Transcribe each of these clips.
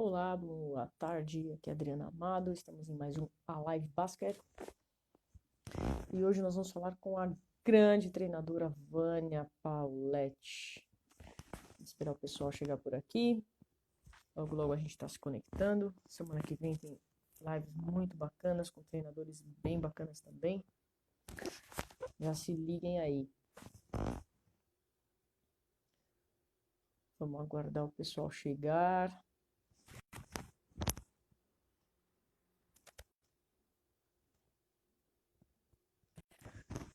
Olá, boa tarde. Aqui é Adriana Amado. Estamos em mais um A Live Basket. E hoje nós vamos falar com a grande treinadora Vânia Pauletti. Vamos esperar o pessoal chegar por aqui. Logo, logo a gente está se conectando. Semana que vem tem lives muito bacanas, com treinadores bem bacanas também. Já se liguem aí. Vamos aguardar o pessoal chegar.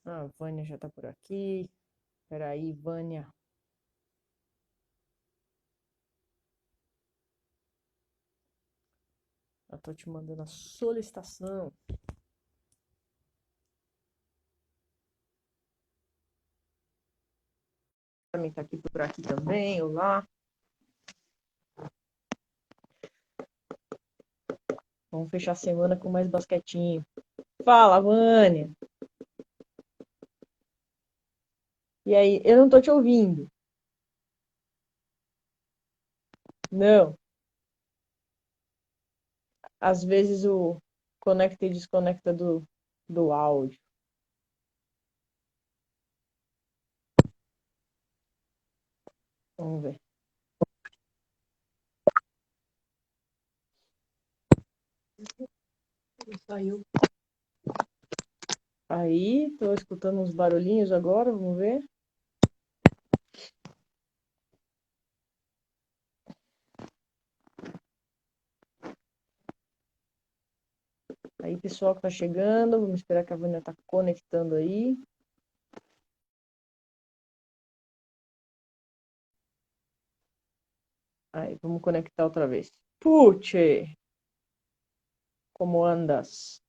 A Vânia já está por aqui. Espera aí, Vânia. Eu tô te mandando a solicitação. Também tá aqui por aqui também. Olá. Vamos fechar a semana com mais basquetinho. Fala, Vânia. E aí, eu não tô te ouvindo. Não. Às vezes o conecta e desconecta do áudio. Vamos ver. Saiu. Aí, tô escutando uns barulhinhos agora, vamos ver. Aí, pessoal que tá chegando, vamos esperar que a Vânia tá conectando aí. Aí, vamos conectar outra vez. Puche! Como andas?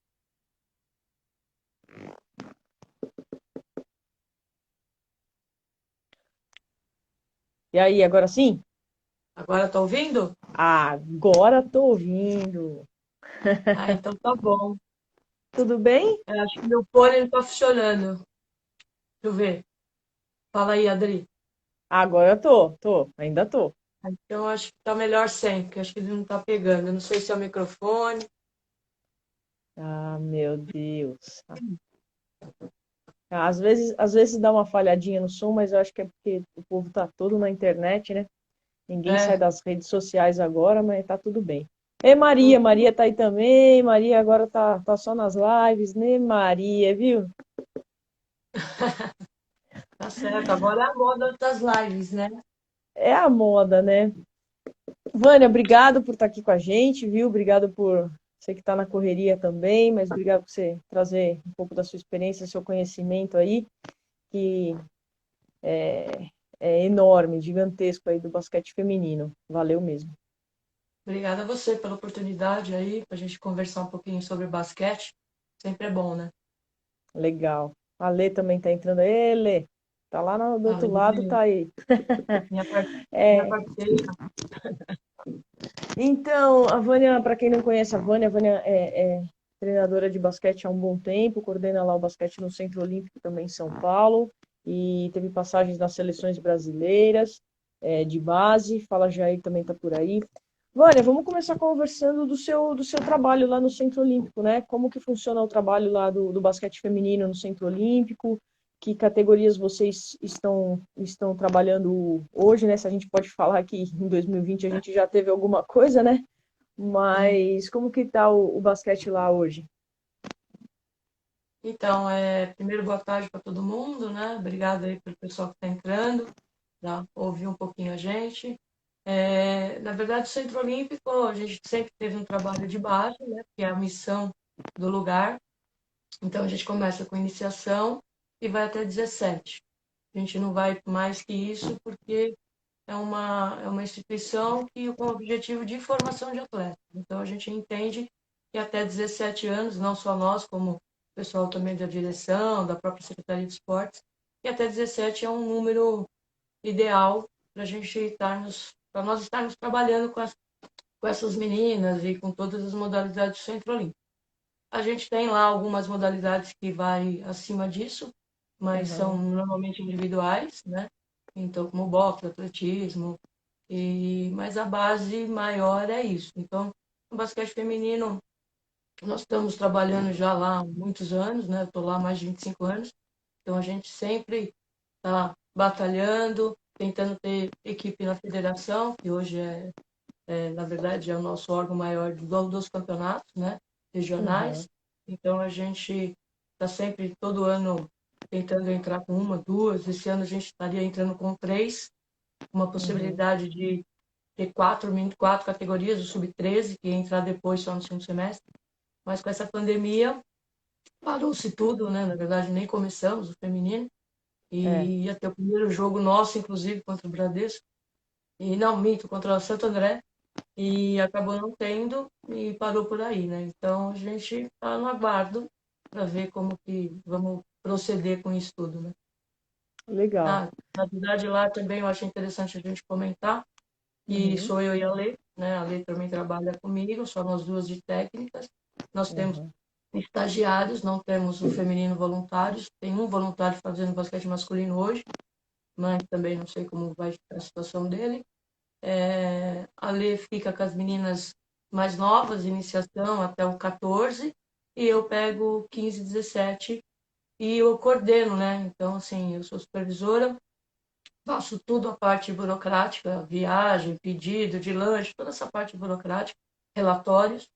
E aí, agora sim? Agora tá ouvindo? Agora tô ouvindo. Ah, então tá bom. Tudo bem? Eu acho que meu fone não tá funcionando. Deixa eu ver. Fala aí, Adri. Agora ainda tô. Então eu acho que tá melhor sem, porque acho que ele não tá pegando. Eu não sei se é o microfone. Ah, meu Deus. Às vezes dá uma falhadinha no som, mas eu acho que é porque o povo tá todo na internet, né? Ninguém sai É, das redes sociais agora, mas tá tudo bem. E Maria, tudo Maria tá aí também. Maria agora tá só nas lives, né, Maria, viu? tá certo. Agora é a moda das lives, né? É a moda, né? Vânia, obrigado por estar aqui com a gente, viu? Obrigado por você que está na correria também, mas obrigado por você trazer um pouco da sua experiência, seu conhecimento aí, que é enorme, gigantesco aí do basquete feminino. Valeu mesmo. Obrigada a você pela oportunidade aí, pra gente conversar um pouquinho sobre basquete. Sempre é bom, né? Legal. A Lê também tá entrando. Ê, Lê, tá lá do outro Além lado, de tá aí. minha, par- minha É, parceira. então, a Vânia, para quem não conhece a Vânia é treinadora de basquete há um bom tempo, coordena lá o basquete no Centro Olímpico também em São Paulo, e teve passagens nas seleções brasileiras de base. Fala Jair também tá por aí. Vânia, vamos começar conversando do seu trabalho lá no Centro Olímpico, né? Como que funciona o trabalho lá do basquete feminino no Centro Olímpico? Que categorias vocês estão trabalhando hoje, né? Se a gente pode falar que em 2020 a gente já teve alguma coisa, né? Sim. Mas como que tá o basquete lá hoje? Então, primeiro boa tarde para todo mundo, né? Obrigada aí pelo pessoal que está entrando, tá? Ouvir um pouquinho a gente. Na verdade, o Centro Olímpico, a gente sempre teve um trabalho de base, né? Que é a missão do lugar. Então, a gente começa com iniciação e vai até 17. A gente não vai mais que isso porque é uma instituição que com o objetivo de formação de atletas. Então, a gente entende que até 17 anos, não só nós, como o pessoal também da direção, da própria Secretaria de Esportes, que até 17 é um número ideal para a gente estarmos, para nós estarmos trabalhando com essas meninas e com todas as modalidades do Centro Olímpico. A gente tem lá algumas modalidades que vai acima disso, mas são Aham. normalmente individuais, né? Então, como boxe, atletismo, Mas a base maior é isso. Então, no basquete feminino, nós estamos trabalhando já lá há muitos anos, né? Eu estou lá há mais de 25 anos. Então, a gente sempre está batalhando, tentando ter equipe na federação, que hoje na verdade, é o nosso órgão maior dos campeonatos, né? Uhum, Regionais. Então, a gente está sempre, todo ano, tentando entrar com uma, duas. Esse ano a gente estaria entrando com três, uma uhum. possibilidade de ter quatro categorias, o sub-13, que ia entrar depois só no segundo semestre. Mas com essa pandemia, parou-se tudo, né? Na verdade, nem começamos o feminino. É, E ia ter o primeiro jogo nosso, inclusive, contra o Bradesco. E não, minto, contra o Santo André. E acabou não tendo e parou por aí, né? Então, a gente está no aguardo para ver como que vamos proceder com isso tudo, né? legal. Ah, na verdade, lá também eu acho interessante a gente comentar. E Uhum, sou eu e a Lê, né? A Lê também trabalha comigo, só nós duas de técnicas. Nós temos uhum, estagiários, não temos o feminino voluntários. Tem um voluntário fazendo basquete masculino hoje, mas também não sei como vai ficar a situação dele. A Lê fica com as meninas mais novas, iniciação até o 14, e eu pego 15, 17 e eu coordeno, né? Então, assim, eu sou supervisora, faço tudo a parte burocrática, viagem, pedido de lanche, toda essa parte burocrática, relatórios.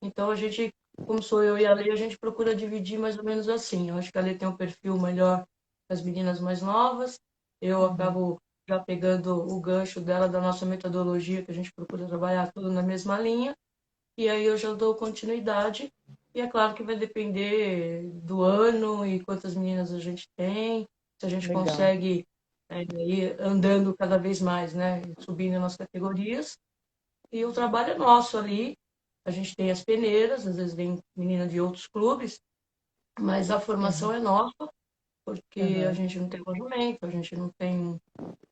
Então a gente, como sou eu e a Lei, a gente procura dividir mais ou menos assim. Eu acho que a Lei tem um perfil melhor das meninas mais novas. Eu uhum. acabo já pegando o gancho dela da nossa metodologia, que a gente procura trabalhar tudo na mesma linha. E aí eu já dou continuidade. E é claro que vai depender do ano e quantas meninas a gente tem, se a gente Legal. consegue ir andando cada vez mais, né? Subindo nas categorias. E o trabalho é nosso ali. A gente tem as peneiras, às vezes vem menina de outros clubes, mas a formação Uhum, é nossa, porque a uhum, gente não tem alojamento, a gente não tem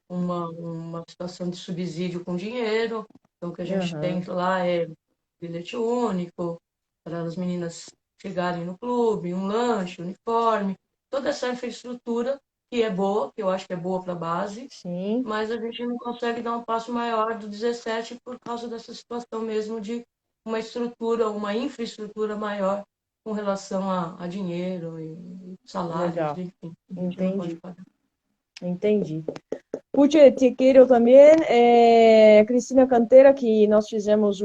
uma situação de subsídio com dinheiro. Então, o que a gente tem uhum, lá é bilhete único, para as meninas chegarem no clube, um lanche, uniforme, toda essa infraestrutura que é boa, que eu acho que é boa para a base, sim. mas a gente não consegue dar um passo maior do 17 por causa dessa situação mesmo de uma estrutura, uma infraestrutura maior com relação a dinheiro e salários, Legal. enfim, a gente não pode Entendi. pagar. Entendi. Puche, te quero também, Cristina Canteira, que nós fizemos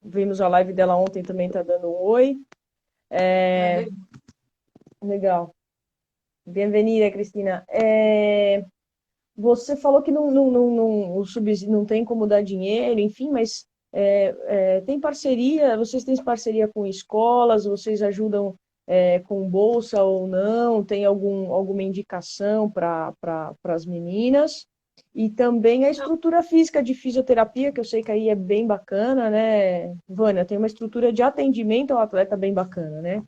vimos a live dela ontem, também está dando um oi. É É, legal. legal. Bem-vinda, Cristina. Você falou que o subsídio não tem como dar dinheiro, enfim, mas tem parceria, vocês têm parceria com escolas, vocês ajudam com bolsa ou não, tem alguma indicação para as meninas? E também a estrutura física de fisioterapia, que eu sei que aí é bem bacana, né, Vânia? Tem uma estrutura de atendimento ao atleta bem bacana, né?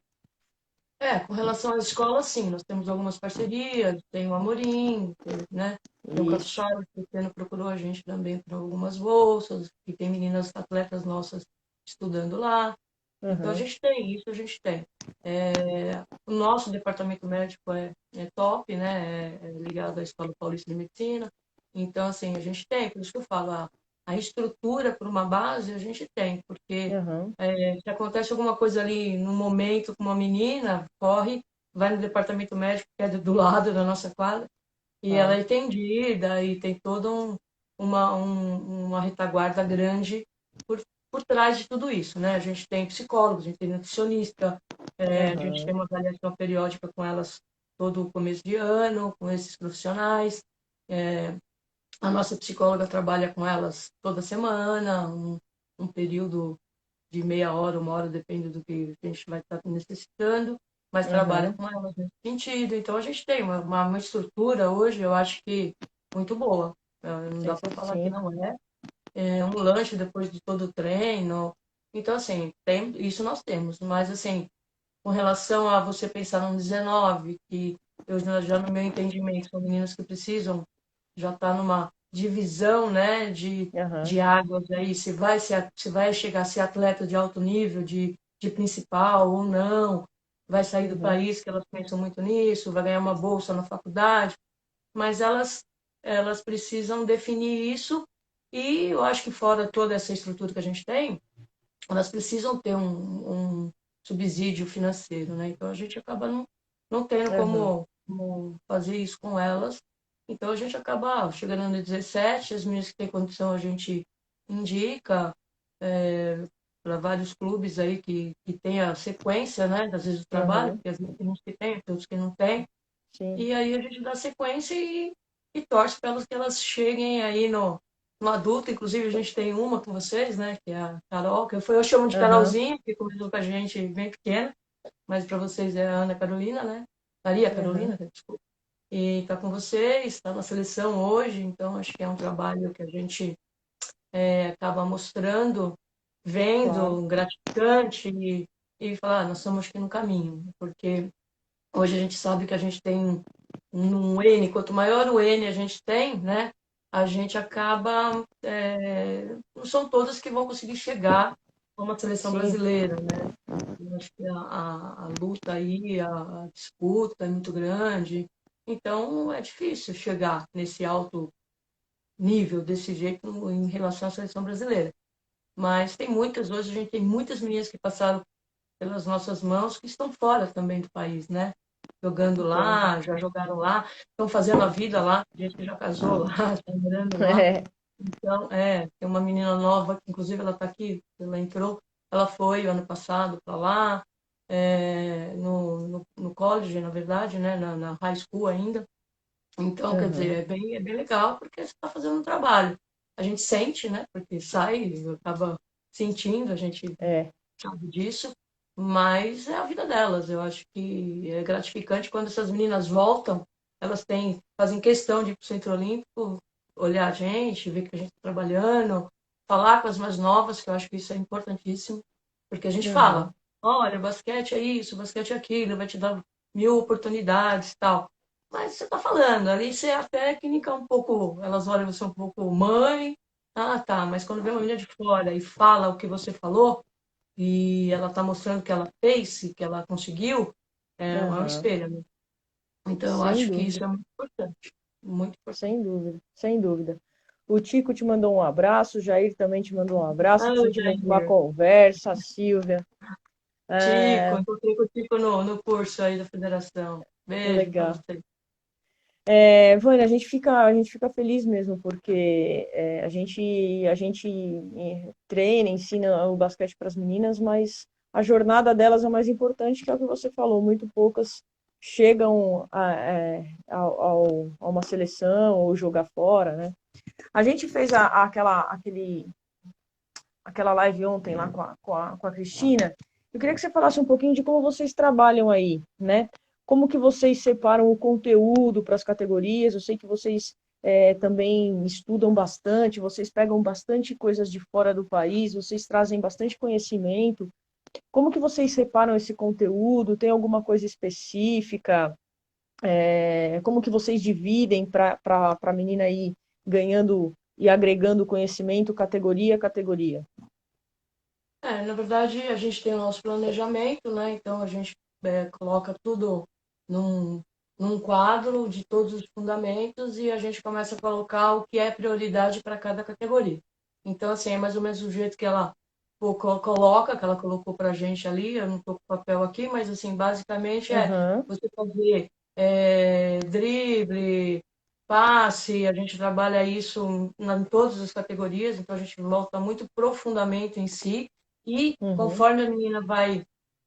Com relação às escolas, sim, nós temos algumas parcerias, tem o Amorim, né? Tem o Campus Isso. Charles, que esse ano procurou a gente também para algumas bolsas, e tem meninas atletas nossas estudando lá. Então a Aham, gente tem isso, a gente tem. O nosso departamento médico é top, né? É ligado à Escola Paulista de Medicina. Então, assim, a gente tem, por isso que eu falo, a estrutura para uma base a gente tem, porque aham, se acontece alguma coisa ali no momento com uma menina, corre, vai no departamento médico, que é do lado da nossa quadra, e ela tá. é atendida e tem toda uma retaguarda grande por, por trás de tudo isso, né? A gente tem psicólogos, a gente tem nutricionista, a gente tem Aham, uma avaliação periódica com elas todo o começo de ano, com esses profissionais. É, a nossa psicóloga trabalha com elas toda semana, um período de meia hora, uma hora, depende do que a gente vai estar necessitando, mas trabalha aham. com elas nesse sentido. Então, a gente tem uma estrutura hoje, eu acho que muito boa. Não dá para falar que Sim. não é. É um lanche depois de todo o treino. Então, assim, isso nós temos. Mas, assim, com relação a você pensar num 19, que eu já no meu entendimento são meninas que precisam já está numa divisão, né, Aham, de águas aí, se vai chegar a ser atleta de alto nível, de principal ou não, vai sair do uhum, país, que elas pensam muito nisso, vai ganhar uma bolsa na faculdade, mas elas elas precisam definir isso e eu acho que fora toda essa estrutura que a gente tem, elas precisam ter um subsídio financeiro, né? Então a gente acaba não tendo Aham. como fazer isso com elas. Então a gente acaba chegando no 17, as meninas que têm condição a gente indica para vários clubes aí que tem a sequência, né? Às vezes o trabalho, Aham. porque às vezes tem uns que tem, tem outros que não tem. Sim. E aí a gente dá sequência e torce para elas que elas cheguem aí no adulto. Inclusive, a gente tem uma com vocês, né? Que é a Carol, eu chamo de Aham. Carolzinha, que começou com a gente bem pequena, mas para vocês é a Ana Carolina, né? Maria Aham. Carolina, desculpa. E está com vocês, está na seleção hoje, então acho que é um trabalho que a gente acaba mostrando, Claro. vendo, gratificante e falar, nós estamos aqui no caminho, porque hoje a gente sabe que a gente tem um N, quanto maior o N a gente tem, né, a gente acaba, não são todas que vão conseguir chegar a uma seleção Sim. brasileira, né? Eu acho que a luta aí, a disputa é muito grande, então é difícil chegar nesse alto nível desse jeito em relação à seleção brasileira. Mas tem muitas, hoje a gente tem muitas meninas que passaram pelas nossas mãos que estão fora também do país, né? Jogando Entendo. lá, já jogaram lá, estão fazendo a vida lá, gente que já casou lá, está morando lá. É. Então, tem uma menina nova, que inclusive ela está aqui, ela entrou, ela foi ano passado para lá, no college, na verdade, né? Na high school ainda. Então, quer dizer, Aham. é bem legal porque você está fazendo um trabalho. A gente sente, né? Porque sai, acaba sentindo, a gente É. sabe disso, mas é a vida delas. Eu acho que é gratificante quando essas meninas voltam, elas fazem questão de ir para o Centro Olímpico, olhar a gente, ver que a gente está trabalhando, falar com as mais novas, que eu acho que isso é importantíssimo, porque a gente fala, Aham. olha, basquete é isso, basquete é aquilo, vai te dar mil oportunidades e tal. Mas você está falando, ali você é a técnica um pouco, elas olham você um pouco mãe, ah tá, mas quando vem uma menina de fora e fala o que você falou, e ela está mostrando que ela fez, que ela conseguiu, é um Aham. espelho, né? Então, eu Sem acho que dúvida. isso é muito importante. Muito importante. Sem dúvida. Sem dúvida. O Tico te mandou um abraço, o Jair também te mandou um abraço, Ah, incentivando uma Jair. conversa, a Silvia. Tico, É, encontrei com o Tico no curso aí da federação. Beijo para legal. você. Vânia, a gente fica feliz mesmo, porque a gente treina, ensina o basquete para as meninas, mas a jornada delas é o mais importante, que é o que você falou. Muito poucas chegam a uma seleção ou jogar fora, né? A gente fez aquela live ontem lá com a Cristina. Eu queria que você falasse um pouquinho de como vocês trabalham aí, né? Como que vocês separam o conteúdo para as categorias? Eu sei que vocês também estudam bastante, vocês pegam bastante coisas de fora do país, vocês trazem bastante conhecimento. Como que vocês separam esse conteúdo? Tem alguma coisa específica? Como que vocês dividem para a menina ir ganhando e agregando conhecimento categoria a categoria? Na verdade, a gente tem o nosso planejamento, né? Então, a gente coloca tudo num, num quadro de todos os fundamentos e a gente começa a colocar o que é prioridade para cada categoria. Então, assim, é mais ou menos o jeito que ela coloca, que ela colocou para a gente ali. Eu não estou com o papel aqui, mas, assim, basicamente é Aham, você fazer drible, passe, a gente trabalha isso em todas as categorias, então a gente volta muito profundamente em si. E uhum, conforme a menina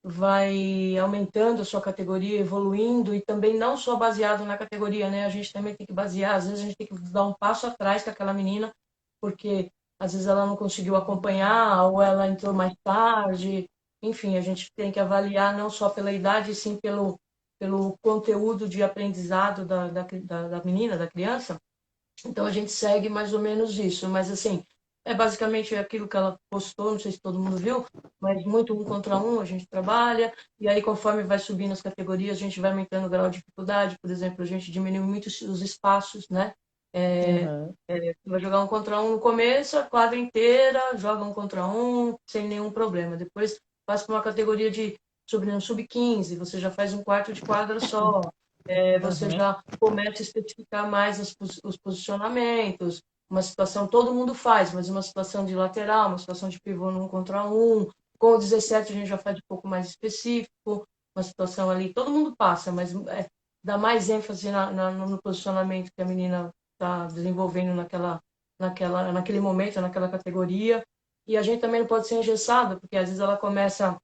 vai aumentando a sua categoria, evoluindo, e também não só baseado na categoria, né? A gente também tem que basear, às vezes a gente tem que dar um passo atrás com aquela menina, porque às vezes ela não conseguiu acompanhar, ou ela entrou mais tarde. Enfim, a gente tem que avaliar não só pela idade, sim pelo conteúdo de aprendizado da menina, da criança. Então a gente segue mais ou menos isso, mas assim, é basicamente aquilo que ela postou, não sei se todo mundo viu, mas muito um contra um a gente trabalha, e aí conforme vai subindo as categorias, a gente vai aumentando o grau de dificuldade, por exemplo, a gente diminui muito os espaços, né? É, aham, vai jogar um contra um no começo, a quadra inteira, joga um contra um, sem nenhum problema. Depois passa para uma categoria de sub-15, você já faz um quarto de quadra só. Você Aham. já começa a especificar mais os posicionamentos. Uma situação todo mundo faz, mas uma situação de lateral, uma situação de pivô num contra um. Com o 17 a gente já faz um pouco mais específico, uma situação ali, todo mundo passa, mas dá mais ênfase no posicionamento que a menina está desenvolvendo naquele momento, naquela categoria. E a gente também não pode ser engessado, porque às vezes ela começa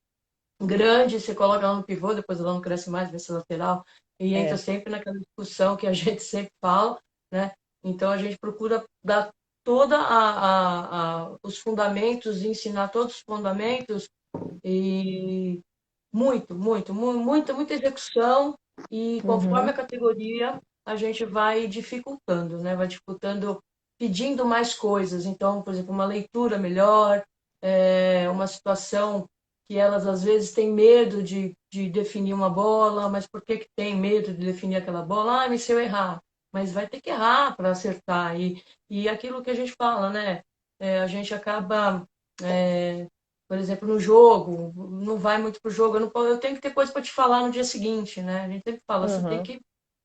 grande, você coloca ela no pivô, depois ela não cresce mais, vai ser lateral, e entra É. sempre naquela discussão que a gente sempre fala, né? Então a gente procura dar toda os fundamentos, ensinar todos os fundamentos e muita execução e conforme a Uhum. categoria a gente vai dificultando, né? Vai dificultando, pedindo mais coisas. Então, por exemplo, uma leitura melhor, uma situação que elas às vezes têm medo de definir uma bola, mas por que que tem medo de definir aquela bola? Ah, mas se eu errar, mas vai ter que errar para acertar. E aquilo que a gente fala, né? A gente acaba por exemplo, no jogo, não vai muito pro jogo, eu tenho que ter coisa para te falar no dia seguinte, né? A gente sempre fala, você Aham.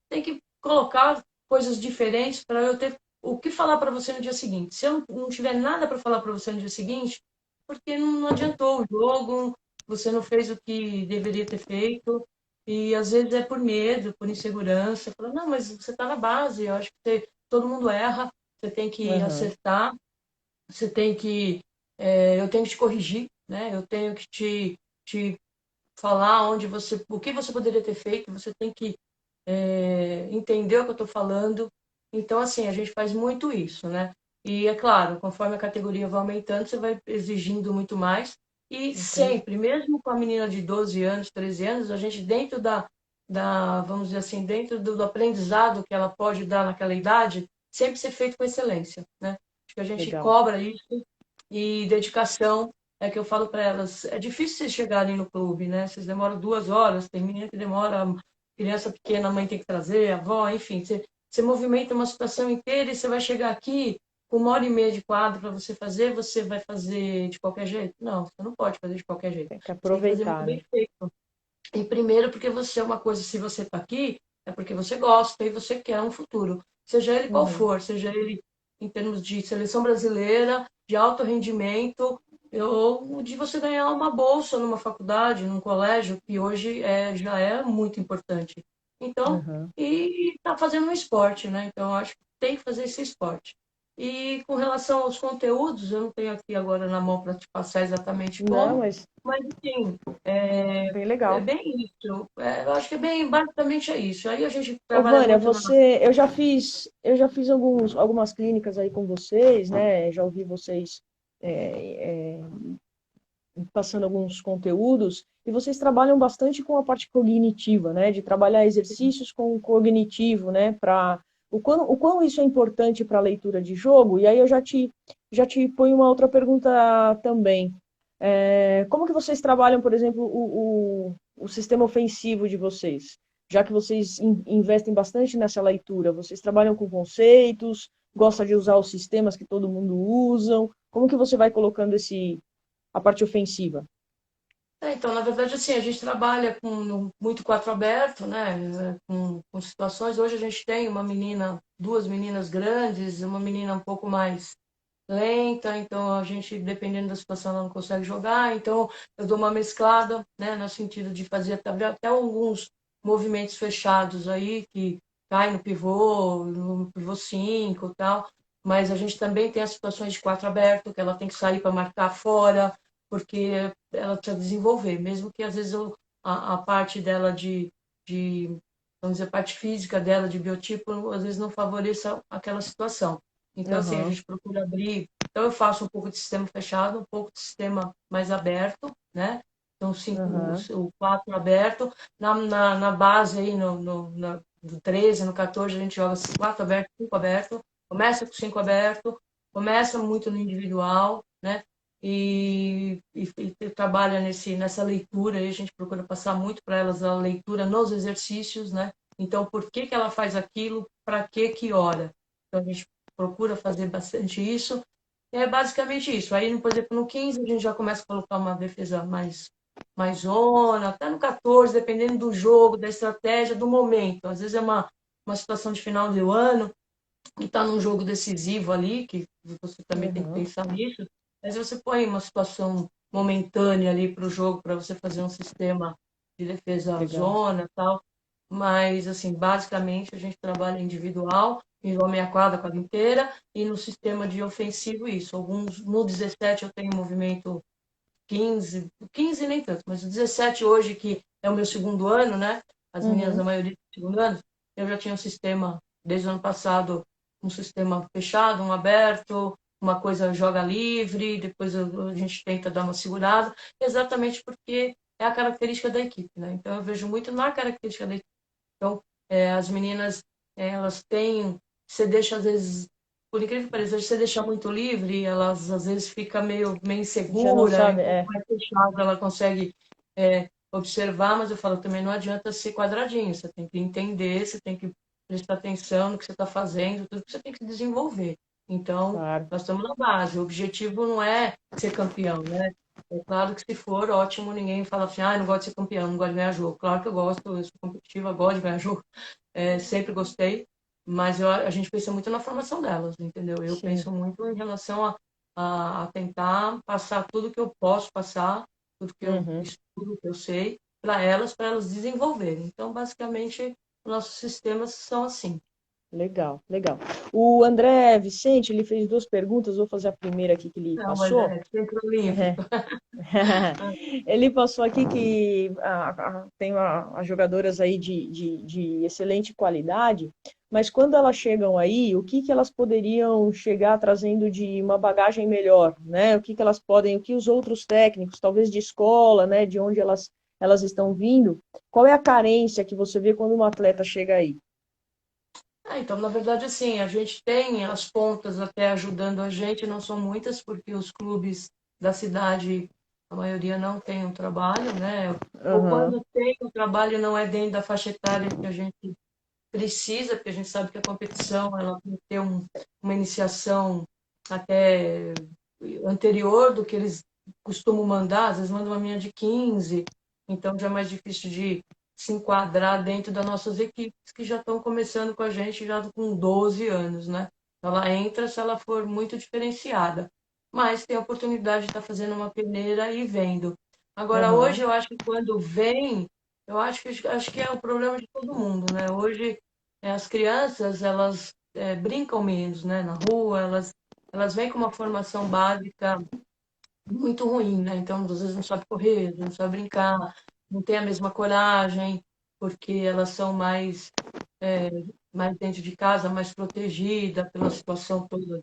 tem que colocar coisas diferentes para eu ter o que falar para você no dia seguinte. Se eu não tiver nada para falar para você no dia seguinte, porque não adiantou o jogo, você não fez o que deveria ter feito, e às vezes é por medo, por insegurança. Fala, não, mas você está na base, eu acho que todo mundo erra, você tem que Aham. acertar, você tem que. Eu tenho que te corrigir, né? Eu tenho que te falar o que você poderia ter feito, você tem que entender o que eu estou falando. Então, assim, a gente faz muito isso, né? E é claro, conforme a categoria vai aumentando, você vai exigindo muito mais. E Entendi. sempre, mesmo com a menina de 12 anos, 13 anos, a gente dentro vamos dizer assim, dentro do aprendizado que ela pode dar naquela idade, sempre ser feito com excelência, né? Acho que a gente Legal. cobra isso e dedicação é que eu falo para elas, é difícil vocês chegarem no clube, né? Vocês demoram 2 horas, tem menina que demora, criança pequena, a mãe tem que trazer, a avó, enfim, você movimenta uma situação inteira e você vai chegar aqui com 1 hora e meia de quadro para você vai fazer de qualquer jeito? Não, você não pode fazer de qualquer jeito. Tem que Você tem que fazer muito aproveitar, né? bem feito. E primeiro porque você é uma coisa, se você está aqui, é porque você gosta e você quer um futuro. Seja ele qual Uhum. for, seja ele em termos de seleção brasileira, de alto rendimento, ou de você ganhar uma bolsa numa faculdade, num colégio, que hoje já é muito importante. Então, Uhum. e está fazendo um esporte, né? Então, eu acho que tem que fazer esse esporte. E com relação aos conteúdos, eu não tenho aqui agora na mão para te passar exatamente Não, como, mas mas, enfim, é, bem é legal. bem isso. Eu acho que é bem, basicamente é isso. Aí a gente Ô, trabalha Vânia, muito na. você, eu já fiz algumas clínicas aí com vocês, né? Já ouvi vocês é, passando alguns conteúdos, e vocês trabalham bastante com a parte cognitiva, né? De trabalhar exercícios com o cognitivo, né? Para o quão isso é importante para a leitura de jogo. E aí eu já te ponho uma outra pergunta também. Como que vocês trabalham, por exemplo, o sistema ofensivo de vocês? Já que vocês investem bastante nessa leitura, vocês trabalham com conceitos, gostam de usar os sistemas que todo mundo usa? Como que você vai colocando a parte ofensiva? Então, na verdade, assim, a gente trabalha com muito quatro aberto, né? Com situações. Hoje a gente tem uma menina, duas meninas grandes, uma menina um pouco mais lenta, então a gente, dependendo da situação, ela não consegue jogar. Então, eu dou uma mesclada, né? No sentido de fazer até alguns movimentos fechados aí, que cai no pivô 5 e tal. Mas a gente também tem as situações de quatro aberto, que ela tem que sair para marcar fora, porque ela precisa desenvolver, mesmo que às vezes a parte dela de, vamos dizer, a parte física dela, de biotipo, às vezes não favoreça aquela situação. Então, assim, a Aham, gente procura abrir. Então, eu faço um pouco de sistema fechado, um pouco de sistema mais aberto, né? Então, aham, o 4 aberto. Na base aí, do 13, no 14, a gente joga 4 aberto, 5 aberto. Começa com 5 aberto, começa muito no individual, né? E trabalha nessa leitura, e a gente procura passar muito para elas a leitura nos exercícios, né? Então, por que que ela faz aquilo? Para que hora? Então, a gente procura fazer bastante isso. É basicamente isso. Aí, por exemplo, no 15 a gente já começa a colocar uma defesa mais mais zona, até no 14, dependendo do jogo, da estratégia, do momento. Às vezes é uma situação de final de ano, e está num jogo decisivo ali, que você também tem que Uhum. pensar nisso, mas você põe uma situação momentânea ali para o jogo, para você fazer um sistema de defesa Legal. zona tal. Mas, assim, basicamente a gente trabalha individual, em meia quadra, a quadra inteira, e no sistema de ofensivo isso. Alguns, no 17 eu tenho movimento 15 nem tanto, mas o 17 hoje, que é o meu segundo ano, né? As meninas, a Uhum. maioria do segundo ano, eu já tinha um sistema, desde o ano passado, um sistema fechado, um aberto, uma coisa joga livre, depois a gente tenta dar uma segurada, exatamente porque é a característica da equipe, né? Então eu vejo muito na característica da equipe. Então, as meninas, elas têm, você deixa às vezes, por incrível que pareça, você deixa muito livre, elas às vezes ficam meio Já não insegura, sabe, enquanto é. mais fechada ela consegue observar, mas eu falo, também não adianta ser quadradinho, você tem que entender, você tem que prestar atenção no que você está fazendo, tudo que você tem que desenvolver. Então, Claro. nós estamos na base, o objetivo não é ser campeão, né? É claro que se for, ótimo, ninguém fala assim, ah, eu não gosto de ser campeão, não gosto de ganhar jogo. Claro que eu gosto, eu sou competitiva, gosto de ganhar jogo, sempre gostei, mas a gente pensa muito na formação delas, entendeu? Eu Sim. penso muito em relação a tentar passar tudo que eu posso passar, tudo que eu Uhum. estudo, que eu sei, para elas desenvolverem. Então, basicamente, nossos sistemas são assim. Legal, legal. O André Vicente, ele fez duas perguntas, vou fazer a primeira aqui que ele Não, mas passou. é centro olímpico. Ele passou aqui que tem as jogadoras aí de excelente qualidade, mas quando elas chegam aí, o que que elas poderiam chegar trazendo de uma bagagem melhor, né? O que que elas podem, o que os outros técnicos, talvez de escola, né, de onde elas estão vindo, qual é a carência que você vê quando uma atleta chega aí? Então, na verdade, assim, a gente tem as pontas até ajudando a gente, não são muitas, porque os clubes da cidade, a maioria não tem um trabalho, né? Ou Aham, quando tem um trabalho, não é dentro da faixa etária que a gente precisa, porque a gente sabe que a competição ela tem que ter uma iniciação até anterior do que eles costumam mandar, às vezes mandam uma menina de 15, então já é mais difícil de se enquadrar dentro das nossas equipes que já estão começando com a gente já com 12 anos, né? Ela entra se ela for muito diferenciada, mas tem a oportunidade de estar fazendo uma peneira e vendo. Agora, hoje aham, eu acho que quando vem, eu acho que é o problema de todo mundo, né? Hoje as crianças, elas brincam menos, né? Na rua, elas vêm com uma formação básica muito ruim, né? Então, às vezes não sabe correr, não sabe brincar, não tem a mesma coragem, porque elas são é, mais dentro de casa, mais protegida pela situação toda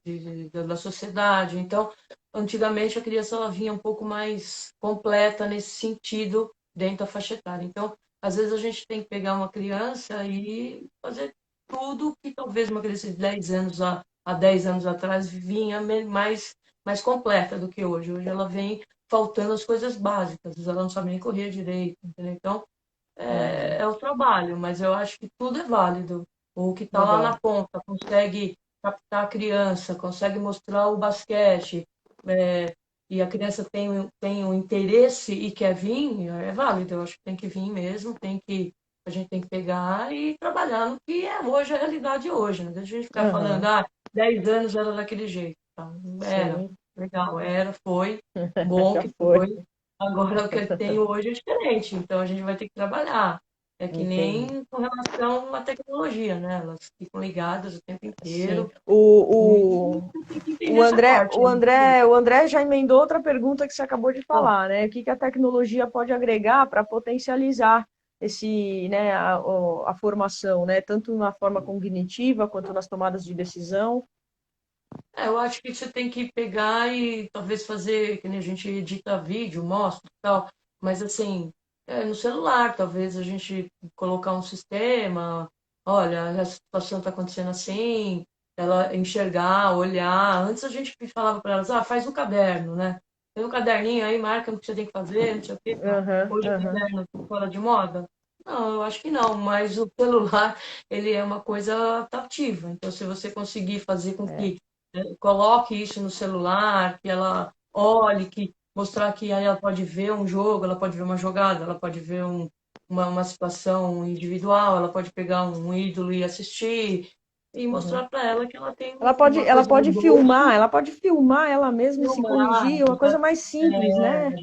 da sociedade. Então, antigamente a criança ela vinha um pouco mais completa nesse sentido dentro da faixa etária. Então, às vezes a gente tem que pegar uma criança e fazer tudo que talvez uma criança de 10 anos há 10 anos atrás vinha mais completa do que hoje. Hoje ela vem faltando as coisas básicas, às vezes ela não sabe nem correr direito, entendeu? Então, aham. é o trabalho, mas eu acho que tudo é válido. O que está lá Legal. na ponta consegue captar a criança, consegue mostrar o basquete, é, e a criança tem um interesse e quer vir, é válido. Eu acho que tem que vir mesmo, a gente tem que pegar e trabalhar no que é hoje, a realidade hoje. Não deixa a gente ficar falando, Aham, 10 anos era daquele jeito. Então, era, sim, legal, foi, bom já que foi. foi. Agora, o que eu tenho hoje é diferente, então a gente vai ter que trabalhar. É que Entendi. nem com relação à tecnologia, né? Elas ficam ligadas o tempo Sim. inteiro O, e o, tem que entender o essa André, parte, o né? André, o André já emendou outra pergunta que você acabou de Bom, falar, né? O que que a tecnologia pode agregar para potencializar esse, né, a formação, né? Tanto na forma cognitiva quanto nas tomadas de decisão. eu acho que você tem que pegar e talvez fazer, que nem a gente edita vídeo, mostra e tal, mas assim, no celular, talvez a gente colocar um sistema, olha, a situação está acontecendo assim, ela enxergar, olhar. Antes a gente falava para elas, faz no caderno, né? Tem um caderninho aí, marca o que você tem que fazer, não sei o que. Aham, Hoje o aham. caderno está fora de moda? Não, eu acho que não, mas o celular, ele é uma coisa atrativa. Então, se você conseguir fazer com É. que coloque isso no celular, que ela olhe, que mostrar que aí ela pode ver um jogo, ela pode ver uma jogada, ela pode ver uma situação individual, ela pode pegar um ídolo e assistir, e Uhum. mostrar para ela que ela tem uma Ela coisa no pode bolso, filmar, ela pode filmar ela mesma e se filmar. corrigir, uma coisa mais simples, né?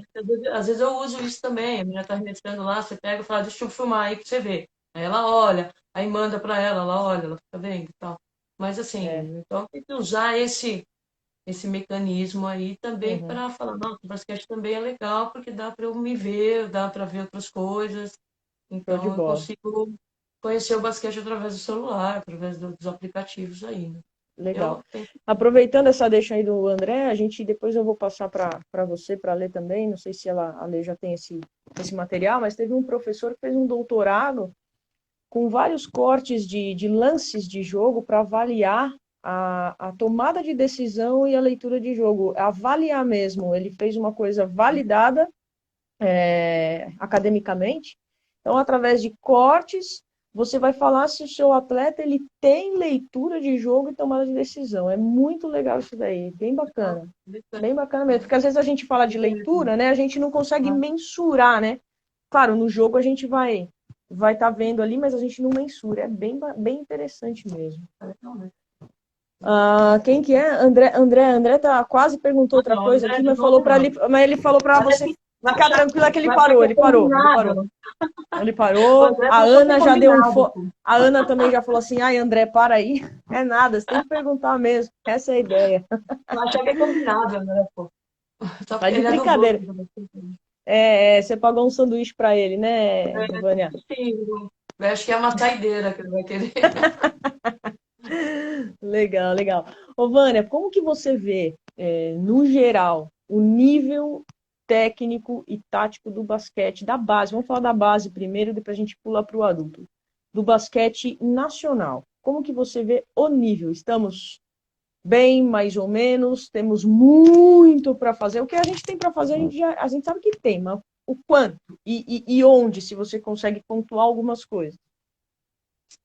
Às vezes eu uso isso também. A menina tá registrando lá, você pega e fala, deixa eu filmar aí pra você ver. Aí ela olha, aí manda pra ela olha, ela fica vendo e tal. Mas É. assim, então tem que usar esse mecanismo aí também Uhum. para falar, não, o basquete também é legal, porque dá para eu me ver, dá para ver outras coisas. Show de Então eu bola. consigo conhecer o basquete através do celular, através dos aplicativos aí, né? Legal. Eu tenho. Aproveitando essa deixa aí do André, a gente depois eu vou passar para você para ler também. Não sei se a Lê já tem esse material, mas teve um professor que fez um doutorado com vários cortes de lances de jogo para avaliar a tomada de decisão e a leitura de jogo. Avaliar mesmo. Ele fez uma coisa validada academicamente. Então, através de cortes, você vai falar se o seu atleta ele tem leitura de jogo e tomada de decisão. É muito legal isso daí, bem bacana mesmo. Porque às vezes a gente fala de leitura, né? A gente não consegue mensurar, né? Claro, no jogo a gente vai estar vendo ali, mas a gente não mensura. É bem interessante mesmo. Quem que é? André tá, quase perguntou outra Não, coisa André, aqui, de novo não. mas ele falou para Vai você ficar achar, tranquila que ele vai achar parou, que é ele parou, ele parou. combinado. Ele O parou. André A pensou que é Ana já deu combinado, pô. A Ana também já falou assim: ai, André, para aí. É nada, você tem que perguntar mesmo. Essa é a ideia. Vai achar que é combinado, André, pô. Só Tá porque de ele é do vôlei. brincadeira. Você pagou um sanduíche para ele, né, Vânia? Sim, eu acho que é uma saideira que ele vai querer. Legal, legal. Ô, Vânia, como que você vê, no geral, o nível técnico e tático do basquete, da base? Vamos falar da base primeiro, depois a gente pula para o adulto. Do basquete nacional. Como que você vê o nível? Estamos bem, mais ou menos, temos muito para fazer. O que a gente tem para fazer, a gente sabe que tem, mas o quanto e onde, se você consegue pontuar algumas coisas.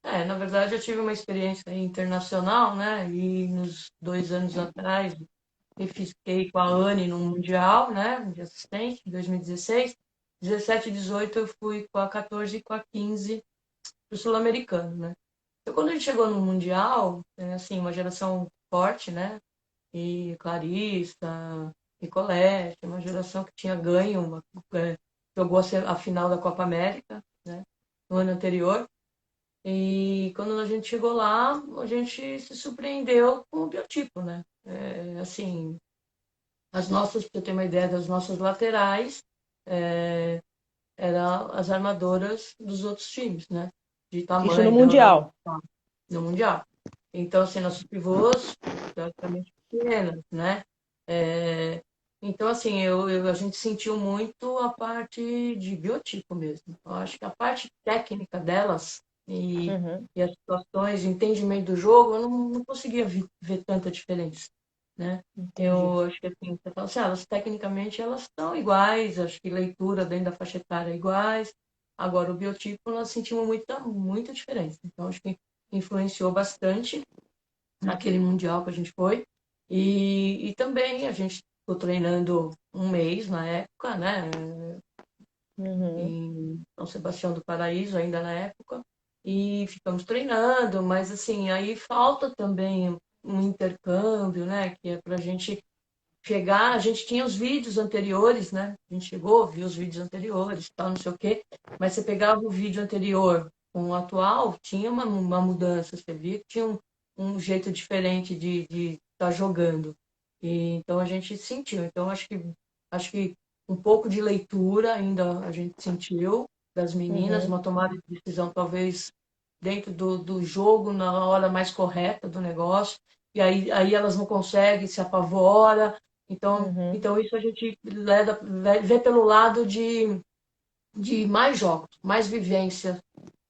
Na verdade, eu tive uma experiência internacional, né? E nos 2 anos atrás, eu fiquei com a Anne no Mundial, né? De assistente, em 2016. 17 e 18 eu fui com a 14 e com a 15 para o Sul-Americano, né? Então, quando a gente chegou no Mundial, assim, uma geração forte, né? E Clarissa, e Colette, uma geração que tinha ganho, jogou a final da Copa América, né? No ano anterior. E quando a gente chegou lá, a gente se surpreendeu com o biotipo, né? Assim, pra você ter uma ideia das nossas laterais, é, eram as armadoras dos outros times, né? De Isso no tamanho Mundial. no Mundial. Então, assim, nossos pivôs, teoricamente pequenas, né? É, então, assim, a gente sentiu muito a parte de biotipo mesmo. Eu acho que a parte técnica delas Uhum, e as situações, o entendimento do jogo, eu não conseguia ver tanta diferença, né? entendi. Eu acho que, assim, você fala assim, elas tecnicamente elas estão iguais, acho que leitura dentro da faixa etária é iguais. Agora, o biotipo, nós sentimos muita diferença. Então, acho que influenciou bastante naquele mundial que a gente foi. E também a gente ficou treinando um mês na época, né? Uhum, Em São Sebastião do Paraíso, ainda na época. E ficamos treinando, mas assim, aí falta também um intercâmbio, né? Que é para a gente chegar. A gente tinha os vídeos anteriores, né? A gente chegou, viu os vídeos anteriores, tal, não sei o quê. Mas você pegava o vídeo anterior com o atual, tinha uma mudança. Você via que tinha um jeito diferente de estar jogando. E então a gente sentiu. Então acho que um pouco de leitura ainda a gente sentiu das meninas, uhum, uma tomada de decisão talvez dentro do jogo, na hora mais correta do negócio, e aí elas não conseguem, se apavora. Então, uhum, então isso a gente vê pelo lado de mais jogos, mais vivência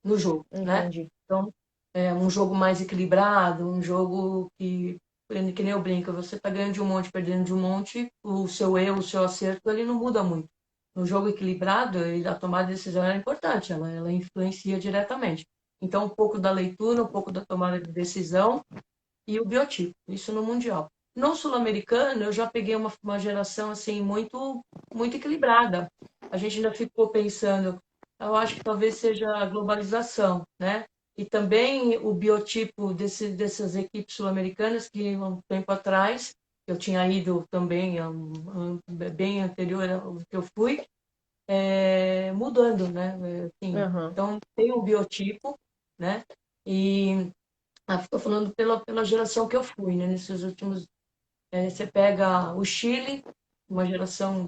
no jogo, né? entendi. Então, é um jogo mais equilibrado, um jogo que nem eu brinco, você tá ganhando de um monte, perdendo de um monte, o seu erro, o seu acerto, ele não muda muito. No jogo equilibrado, a tomada de decisão é importante, ela influencia diretamente. Então, um pouco da leitura, um pouco da tomada de decisão e o biotipo, isso no Mundial. no sul-americano eu já peguei uma geração assim muito equilibrada. A gente ainda ficou pensando, eu acho que talvez seja a globalização, né? E também o biotipo dessas equipes sul-americanas que um tempo atrás eu tinha ido também bem anterior ao que eu fui, mudando, né? Assim, Aham. então tem um biotipo, né? E estou falando pela geração que eu fui, né? Nesses últimos, você pega o Chile, uma geração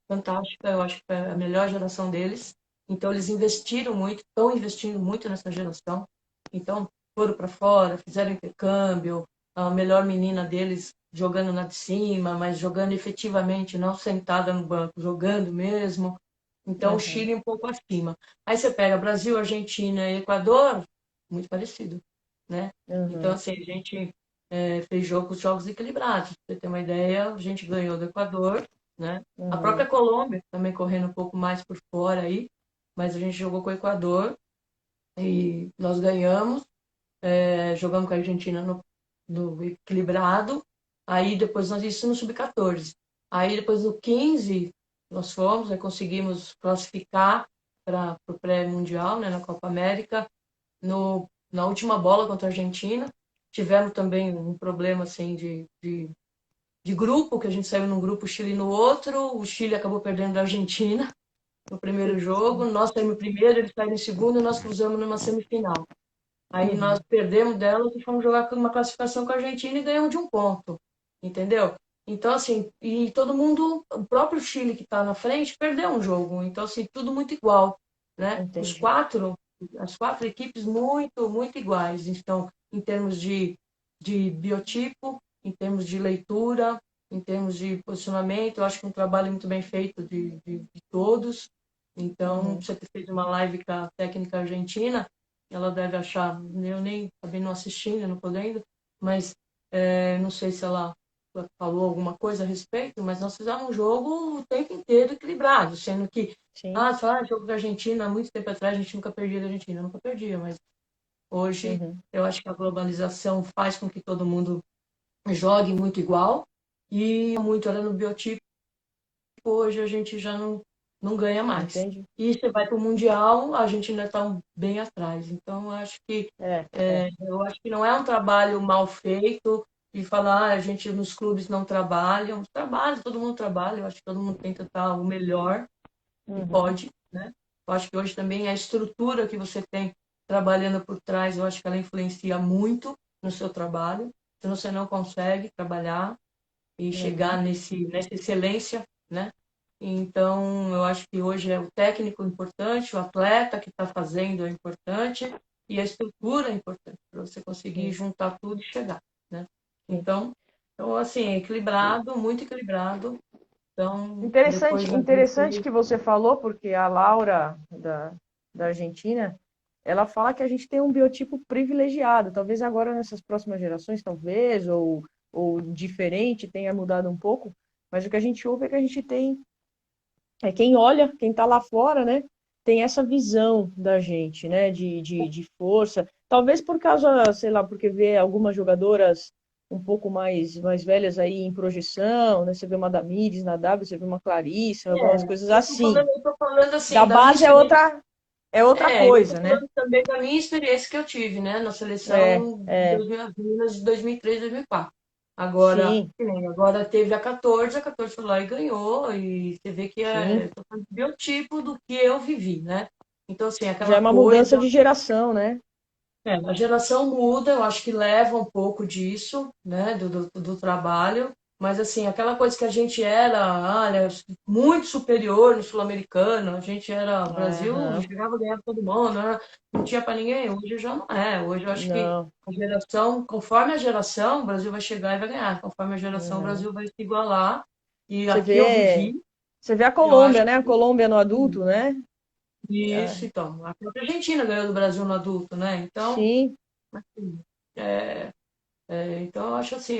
fantástica, eu acho que é a melhor geração deles. Então eles investiram muito, estão investindo muito nessa geração. Então foram para fora, fizeram intercâmbio, a melhor menina deles jogando na de cima, mas jogando efetivamente, não sentada no banco, jogando mesmo. Então o Aham. Chile um pouco acima. Aí você pega Brasil, Argentina e Equador, muito parecido, né? Então Aham. assim, a gente fez jogos equilibrados. Pra você ter uma ideia, a gente ganhou do Equador, né? A própria Aham. Colômbia também correndo um pouco mais por fora aí, mas a gente jogou com o Equador e nós ganhamos. Jogamos com a Argentina no equilibrado. Aí depois nós isso no sub-14. Aí depois no 15 nós fomos, conseguimos classificar para o pré-mundial, né, na Copa América. Na última bola contra a Argentina, tivemos também um problema assim de grupo, que a gente saiu num grupo, o Chile no outro. O Chile acabou perdendo da Argentina no primeiro Putz. jogo. Nós saímos primeiro, eles saíram em segundo e nós cruzamos numa semifinal. Aí nós Uhum. perdemos delas e fomos jogar uma classificação com a Argentina e ganhamos de um ponto, entendeu? Então, assim, e todo mundo, o próprio Chile que está na frente, perdeu um jogo. Então, assim, tudo muito igual, né? Entendi. As quatro equipes muito iguais. Então, em termos de biotipo, em termos de leitura, em termos de posicionamento, eu acho que um trabalho muito bem feito de todos. Então, Uhum. você ter feito uma live com a técnica argentina, ela deve achar, eu nem acabei não assistindo, não podendo, mas não sei se ela falou alguma coisa a respeito, mas nós fizemos um jogo o tempo inteiro equilibrado, sendo que, Sim. jogo da Argentina, há muito tempo atrás a gente nunca perdia da Argentina, nunca perdia, mas hoje Uhum. eu acho que a globalização faz com que todo mundo jogue muito igual e muito olhando no biotipo, hoje a gente já não ganha mais. Entendi. E você vai para o Mundial, a gente ainda está bem atrás. Então, É, é. eu acho que não é um trabalho mal feito e falar a gente nos clubes não trabalham. Trabalha, todo mundo trabalha, eu acho que todo mundo tenta estar o melhor que Uhum. pode, né? Eu acho que hoje também a estrutura que você tem trabalhando por trás, eu acho que ela influencia muito no seu trabalho. Senão você não consegue trabalhar e chegar Uhum. nessa excelência, né? Então, eu acho que hoje é o técnico importante, o atleta que está fazendo é importante e a estrutura é importante para você conseguir Sim, juntar tudo e chegar, né? sim. Então assim, é equilibrado, muito equilibrado. Então, depois Interessante, da interessante gente... que você falou, porque a Laura da Argentina, ela fala que a gente tem um biotipo privilegiado. Talvez agora nessas próximas gerações, talvez, ou diferente, tenha mudado um pouco. Mas o que a gente ouve é que a gente tem, quem olha, quem está lá fora, né, tem essa visão da gente, né, de força. Talvez por causa, sei lá, porque vê algumas jogadoras um pouco mais velhas aí em projeção, né? Você vê uma Damires na W, você vê uma Clarissa, algumas coisas assim. Eu tô falando Da assim, da minha base experiência. é outra Eu tô coisa, né? falando também da minha experiência que eu tive, né, na É, seleção de é, 2000, de 2003, 2004. Agora, sim, que nem, agora teve a 14 foi lá e ganhou, e você vê que sim. tô falando do biotipo do que eu vivi, né? Então, assim, Já é aquela uma coisa, mudança de geração, né? a geração muda, eu acho que leva um pouco disso, né, do trabalho, mas assim, aquela coisa que a gente era, olha, muito superior no sul-americano, a gente era, o Brasil Aham, chegava a ganhar todo mundo, né? Não tinha para ninguém, hoje já não é, hoje eu acho que não. a geração, conforme a geração, o Brasil vai chegar e vai ganhar, conforme a geração, o Uhum. Brasil vai se igualar, e Você aqui eu vê, vivi, você vê a eu acho Colômbia, né? A Colômbia no adulto, né? isso, É, então, a própria Argentina ganhou do Brasil no adulto, né? Então, sim, assim, é, então, eu acho assim,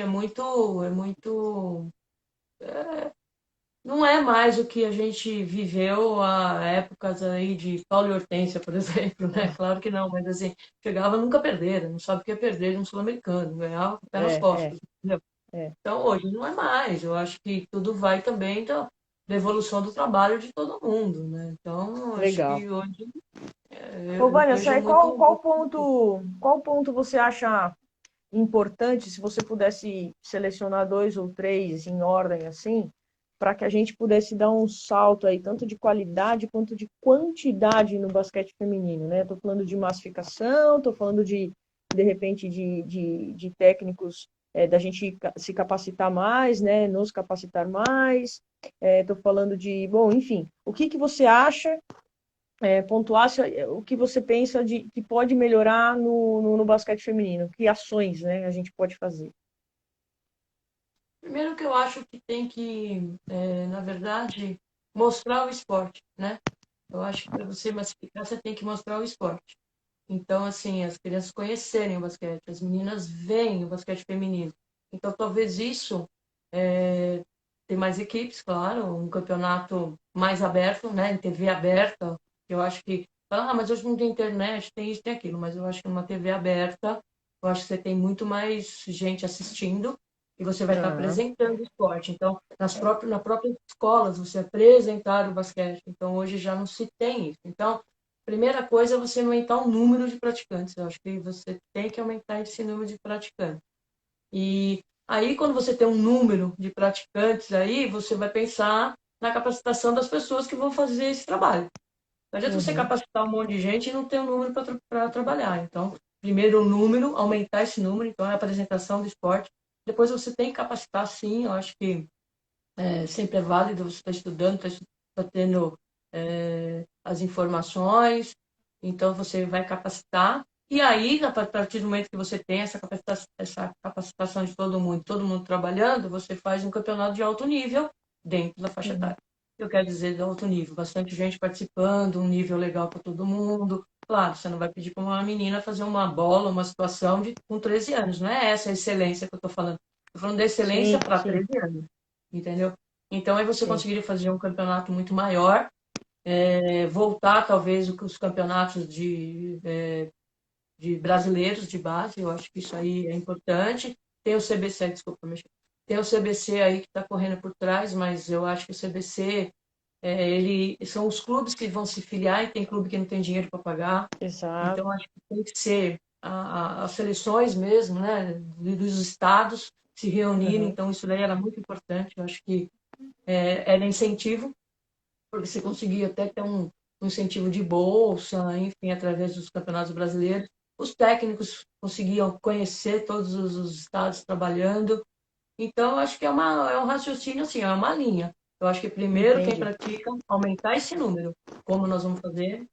não é mais o que a gente viveu há épocas aí de Paulo e Hortência, por exemplo, né? Claro que não, mas assim, chegava nunca perder, não sabe o que é perder de um sul-americano, ganhava com o pé nas é, é. costas, entendeu? É, Então, hoje não é mais. Eu acho que tudo vai também da evolução do trabalho de todo mundo, né? Então, eu acho legal. que hoje Ô, eu Vânia, vejo qual, muito. qual ponto você acha importante, se você pudesse selecionar dois ou três em ordem assim, para que a gente pudesse dar um salto aí, tanto de qualidade quanto de quantidade no basquete feminino, né? Estou falando de massificação, estou falando de repente, de técnicos, da gente se capacitar mais, né? Nos capacitar mais. Estou falando de, bom, enfim, o que que você acha pontuasse o que você pensa de que pode melhorar no basquete feminino, que ações, né, a gente pode fazer. Primeiro que eu acho que tem que, na verdade, mostrar o esporte, né? Eu acho que para você massificar, você tem que mostrar o esporte. Então, assim, as crianças conhecerem o basquete, as meninas veem o basquete feminino. Então, talvez isso, ter mais equipes, claro, um campeonato mais aberto, né, em TV aberta. Eu acho que, mas hoje não tem internet, tem isso, tem aquilo, mas eu acho que numa TV aberta, eu acho que você tem muito mais gente assistindo e você vai estar Ah, apresentando o esporte. Então, nas próprias escolas, você apresentar o basquete. Então, hoje já não se tem isso. Então, primeira coisa é você aumentar o número de praticantes. Eu acho que você tem que aumentar esse número de praticantes. E aí, quando você tem um número de praticantes aí, você vai pensar na capacitação das pessoas que vão fazer esse trabalho. Não adianta você uhum, capacitar um monte de gente e não ter um número para trabalhar. Então, primeiro o número, aumentar esse número, então é a apresentação do esporte. Depois você tem que capacitar, sim, eu acho que sempre é válido, você está estudando, está tendo as informações, então você vai capacitar. E aí, a partir do momento que você tem essa capacitação de todo mundo trabalhando, você faz um campeonato de alto nível dentro da faixa uhum, etária. Eu quero dizer de alto nível, bastante gente participando, um nível legal para todo mundo. Claro, você não vai pedir para uma menina fazer uma bola, uma situação com 13 anos, não é essa a excelência que eu estou falando. Estou falando da excelência sim, para sim, 13 anos, entendeu? Então, aí você sim, conseguiria fazer um campeonato muito maior, voltar talvez os campeonatos de brasileiros de base, eu acho que isso aí é importante. Tem o CBC, desculpa, tem o CBC aí que está correndo por trás, mas eu acho que o CBC, são os clubes que vão se filiar e tem clube que não tem dinheiro para pagar. exato, Então, acho que tem que ser as seleções mesmo, né, dos estados se reunirem. uhum, Então, isso daí era muito importante. Eu acho que era incentivo, porque você conseguia até ter um incentivo de bolsa, enfim, através dos campeonatos brasileiros. Os técnicos conseguiam conhecer todos os estados trabalhando. Então, eu acho que é um raciocínio assim, é uma linha. Eu acho que primeiro quem entendi. pratica, aumentar esse número. Como nós vamos fazer?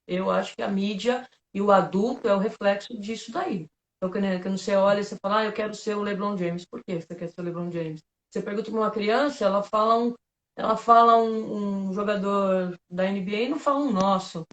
Eu acho que a mídia e o adulto é o reflexo disso daí. Então, quando você olha, você fala, eu quero ser o LeBron James. Por que você quer ser o LeBron James? Você pergunta para uma criança, ela fala um jogador da NBA e não fala um nosso.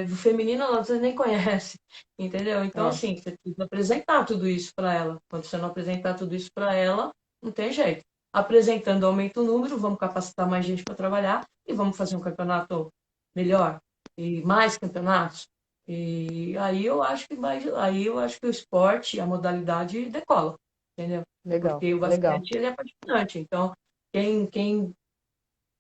Do feminino, ela às vezes nem conhece, entendeu? Então, É, assim, você precisa apresentar tudo isso para ela. Quando você não apresentar tudo isso para ela, não tem jeito. Apresentando, aumenta o número, vamos capacitar mais gente para trabalhar e vamos fazer um campeonato melhor e mais campeonatos. E aí eu acho que o esporte, a modalidade decola, entendeu? legal, Porque o legal. basquete ele é apaixonante. Então, quem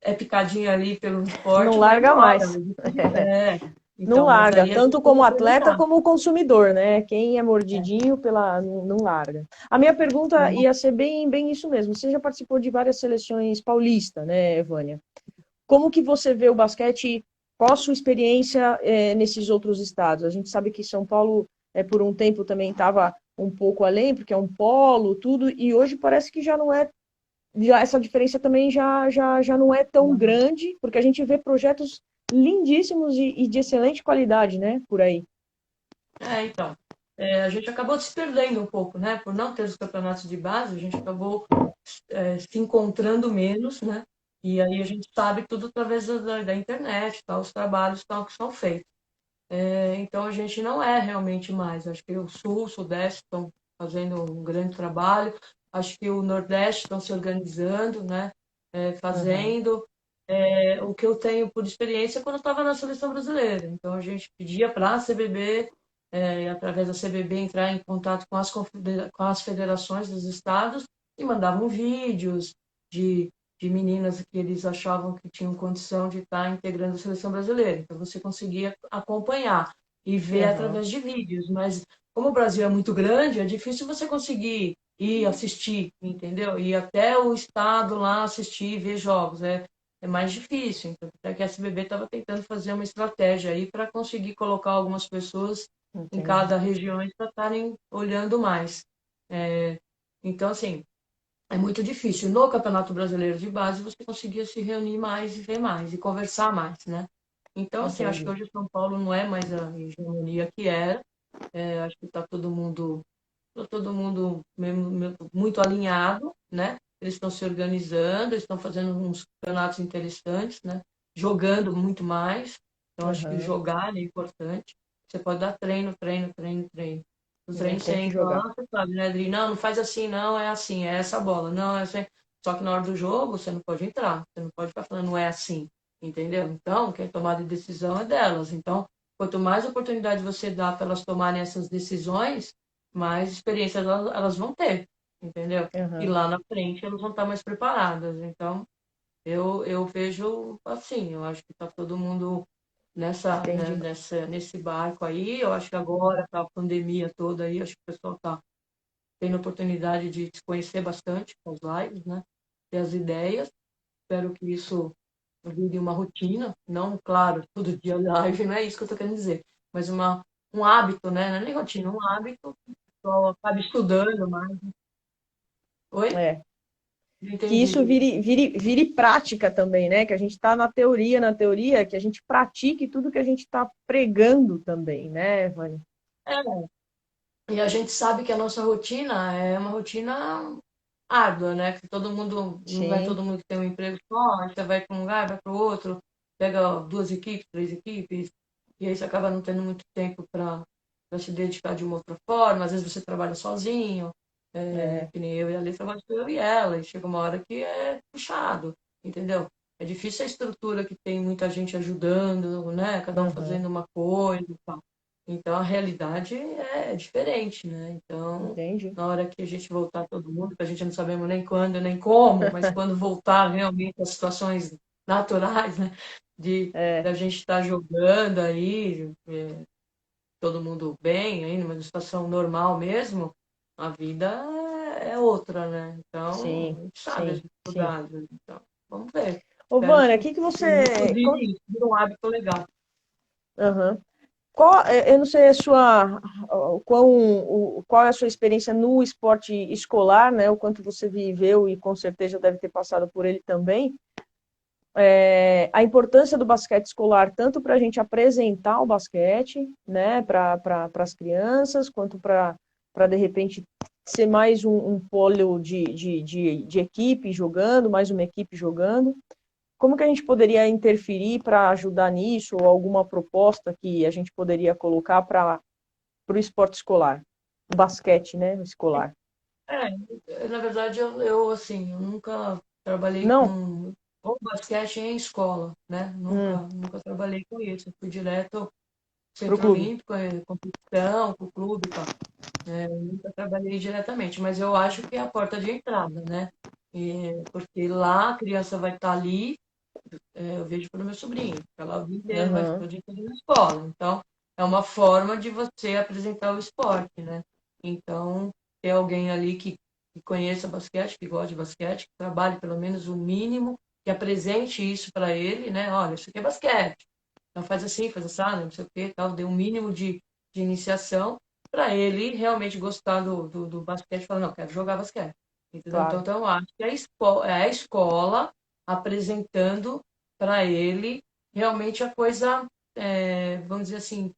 é picadinho ali pelo Não esporte não larga demora. mais. Não Então, mas larga, aí a gente tanto tem que como atleta apresentar. como consumidor, né? Quem é mordidinho não larga. A minha pergunta Né? ia ser bem isso mesmo. Você já participou de várias seleções paulistas, né, Vânia? Como que você vê o basquete? Qual a sua experiência nesses outros estados? A gente sabe que São Paulo, por um tempo, também estava um pouco além, porque é um polo, tudo, e hoje parece que já não é, já essa diferença também já não é tão grande, porque a gente vê projetos lindíssimos e de excelente qualidade, né, por aí. Então, a gente acabou se perdendo um pouco, né? Por não ter os campeonatos de base, a gente acabou se encontrando menos, né? E aí a gente sabe tudo através da internet, tá? Os trabalhos tal, que são feitos. Então a gente não é realmente mais. Acho que o Sul, o Sudeste estão fazendo um grande trabalho. Acho que o Nordeste estão se organizando, né? Uhum. Fazendo. O que eu tenho por experiência quando eu estava na seleção brasileira. Então a gente pedia para a CBB, através da CBB, entrar em contato com as federações dos estados e mandavam vídeos de, de meninas que eles achavam que tinham condição de estar integrando a seleção brasileira. Então você conseguia acompanhar e ver Aham, através de vídeos, mas como o Brasil é muito grande, é difícil você conseguir ir assistir, entendeu? Ir até o estado lá assistir, ver jogos, é mais difícil. Então, até que a SBB estava tentando fazer uma estratégia aí para conseguir colocar algumas pessoas em entendi. cada região para estarem olhando mais. É, então, assim, é muito difícil. No Campeonato Brasileiro de Base, você conseguia se reunir mais e ver mais e conversar mais, né? Então, assim, acho que Entendi. hoje São Paulo não é mais a hegemonia que era. Acho que tá todo mundo muito alinhado, né? Eles estão se organizando, estão fazendo uns campeonatos interessantes, né? Jogando muito mais. Então, acho que Aham. jogar é importante. Você pode dar treino, treino, treino, treino. Os É, treinos você tem que entra lá, jogar. você sabe, né, Adri? Não, não faz assim, não, é assim, é essa bola, não, é assim. Só que na hora do jogo, você não pode entrar, você não pode ficar falando, não é assim, entendeu? Então, quem tomar de decisão é delas. Então, quanto mais oportunidade você dá para elas tomarem essas decisões, mais experiência elas vão ter, entendeu? E Aham, lá na frente elas vão estar mais preparadas. Então, eu vejo assim, eu acho que está todo mundo entendi. nesse barco aí. Eu acho que agora, com a pandemia toda aí, acho que o pessoal está tendo a oportunidade de se conhecer bastante com as lives, né? Ter as ideias. Espero que isso vire uma rotina, não, claro, todo dia live, não é isso que eu estou querendo dizer, mas um hábito, né? Não é nem rotina, um hábito que o pessoal acaba estudando mais. Oi? É. Não Que isso entendi. vire prática também, né? Que a gente está na teoria, que a gente pratique tudo que a gente está pregando também, né, Vânia? É, e a gente sabe que a nossa rotina é uma rotina árdua, né? Que todo mundo, não vai Sim, todo mundo que tem um emprego só, a gente vai para um lugar, vai para o outro, pega duas equipes, três equipes, e aí você acaba não tendo muito tempo para se dedicar de uma outra forma. Às vezes você trabalha sozinho, é, que nem eu e a Lê trabalhamos eu e ela, e chega uma hora que é puxado, entendeu? É difícil a estrutura que tem muita gente ajudando, né? Cada um aham, fazendo uma coisa e tal. Então a realidade é diferente, né? Então, entendi. na hora que a gente voltar todo mundo, que a gente não sabemos nem quando nem como, mas quando voltar realmente as situações naturais, né? De É, da gente estar jogando aí, todo mundo bem, aí numa situação normal mesmo, a vida é outra, né? Então, a sim, gente sabe as sim, sim. dificuldades. Então, vamos ver. Ô, Espero Vânia, o que que que isso você. vire um hábito legal. Aham. Eu não sei a sua, qual é a sua experiência no esporte escolar, né? O quanto você viveu e com certeza já deve ter passado por ele também. A importância do basquete escolar, tanto para a gente apresentar o basquete, né, para as crianças, quanto para, de repente, ser mais um polo de equipe jogando, mais uma equipe jogando. Como que a gente poderia interferir para ajudar nisso, ou alguma proposta que a gente poderia colocar para o esporte escolar? O basquete, né, escolar. Na verdade, assim, eu nunca trabalhei Não? com basquete em escola, né? Hum, Nunca trabalhei com isso. Eu fui direto pro Centro clube. Olímpico, competição, com o clube e tal. Eu nunca trabalhei diretamente, mas eu acho que é a porta de entrada, né? Porque lá a criança vai estar ali, eu vejo pelo meu sobrinho, fica lá o dia inteiro, vai ficar Aham, o dia inteiro na escola. Então, é uma forma de você apresentar o esporte, né? Então, ter alguém ali que conheça basquete, que gosta de basquete, que trabalhe pelo menos o mínimo, que apresente isso para ele, né? Olha, isso aqui é basquete. Então, faz assim, faz assado, não sei o quê, tal, dê um mínimo de iniciação para ele realmente gostar do basquete e falar, não, quero jogar basquete. Entendeu? claro. Então, eu acho que é a escola apresentando para ele realmente a coisa, vamos dizer assim,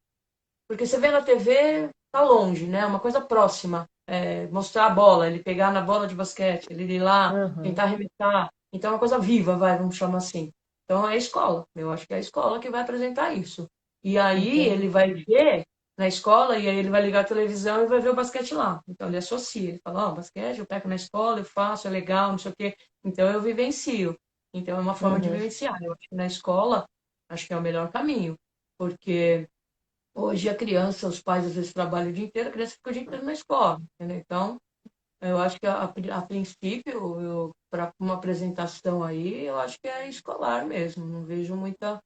porque você vê na TV, tá longe, né? Uma coisa próxima. Mostrar a bola, ele pegar na bola de basquete, ele ir lá, Aham, tentar arremessar. Então é uma coisa viva, vai, vamos chamar assim. Então é a escola. Eu acho que é a escola que vai apresentar isso. E aí ele entendi. vai ver na escola, e aí ele vai ligar a televisão e vai ver o basquete lá. Então ele associa, ele fala, ó, basquete, eu pego na escola, eu faço, é legal, não sei o quê. Então eu vivencio. Então é uma forma de Uhum. vivenciar. Eu acho que na escola, acho que é o melhor caminho. Porque hoje a criança, os pais às vezes trabalham o dia inteiro, a criança fica o dia inteiro na escola, entendeu? Então, Eu acho que a princípio, para uma apresentação aí, eu acho que é escolar mesmo. Não vejo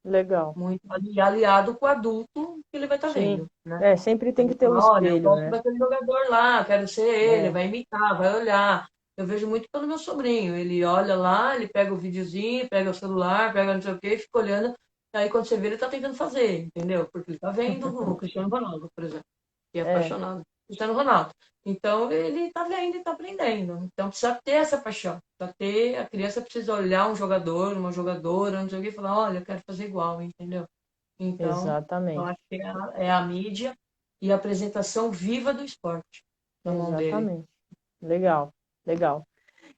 Legal. muito aliado com o adulto que ele vai estar Sim. vendo, né? É, sempre tem Ele que ter o fala, olha, eu espelho, gosto né? daquele jogador lá, quero ser ele, É, vai imitar, vai olhar. Eu vejo muito pelo meu sobrinho. Ele olha lá, ele pega o videozinho, pega o celular, pega não sei o quê, fica olhando. Aí quando você vê, ele tá tentando fazer, entendeu? Porque ele tá vendo o Cristiano Ronaldo, por exemplo, que é é, apaixonado por Cristiano Ronaldo. Então ele tá vendo e tá aprendendo. Então precisa ter essa paixão. Precisa ter, a criança precisa olhar um jogador, uma jogadora, não sei o quê, e falar, olha, eu quero fazer igual, entendeu? Então, eu exatamente. acho que é a mídia e a apresentação viva do esporte na mão dele. Exatamente. Legal, legal.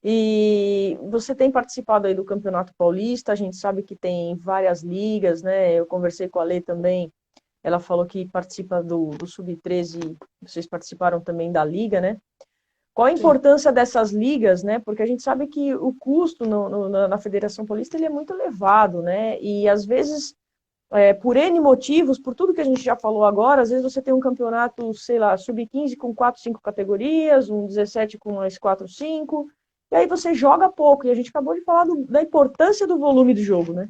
E você tem participado aí do Campeonato Paulista, a gente sabe que tem várias ligas, né? Eu conversei com a Lê também, ela falou que participa do Sub-13, vocês participaram também da liga, né? Qual a Sim. importância dessas ligas, né? Porque a gente sabe que o custo na Federação Paulista ele é muito elevado, né? E às vezes, por N motivos, por tudo que a gente já falou agora, às vezes você tem um campeonato, sei lá, sub-15 com 4, 5 categorias, um 17 com mais 4, 5, e aí você joga pouco. E a gente acabou de falar da importância do volume do jogo, né?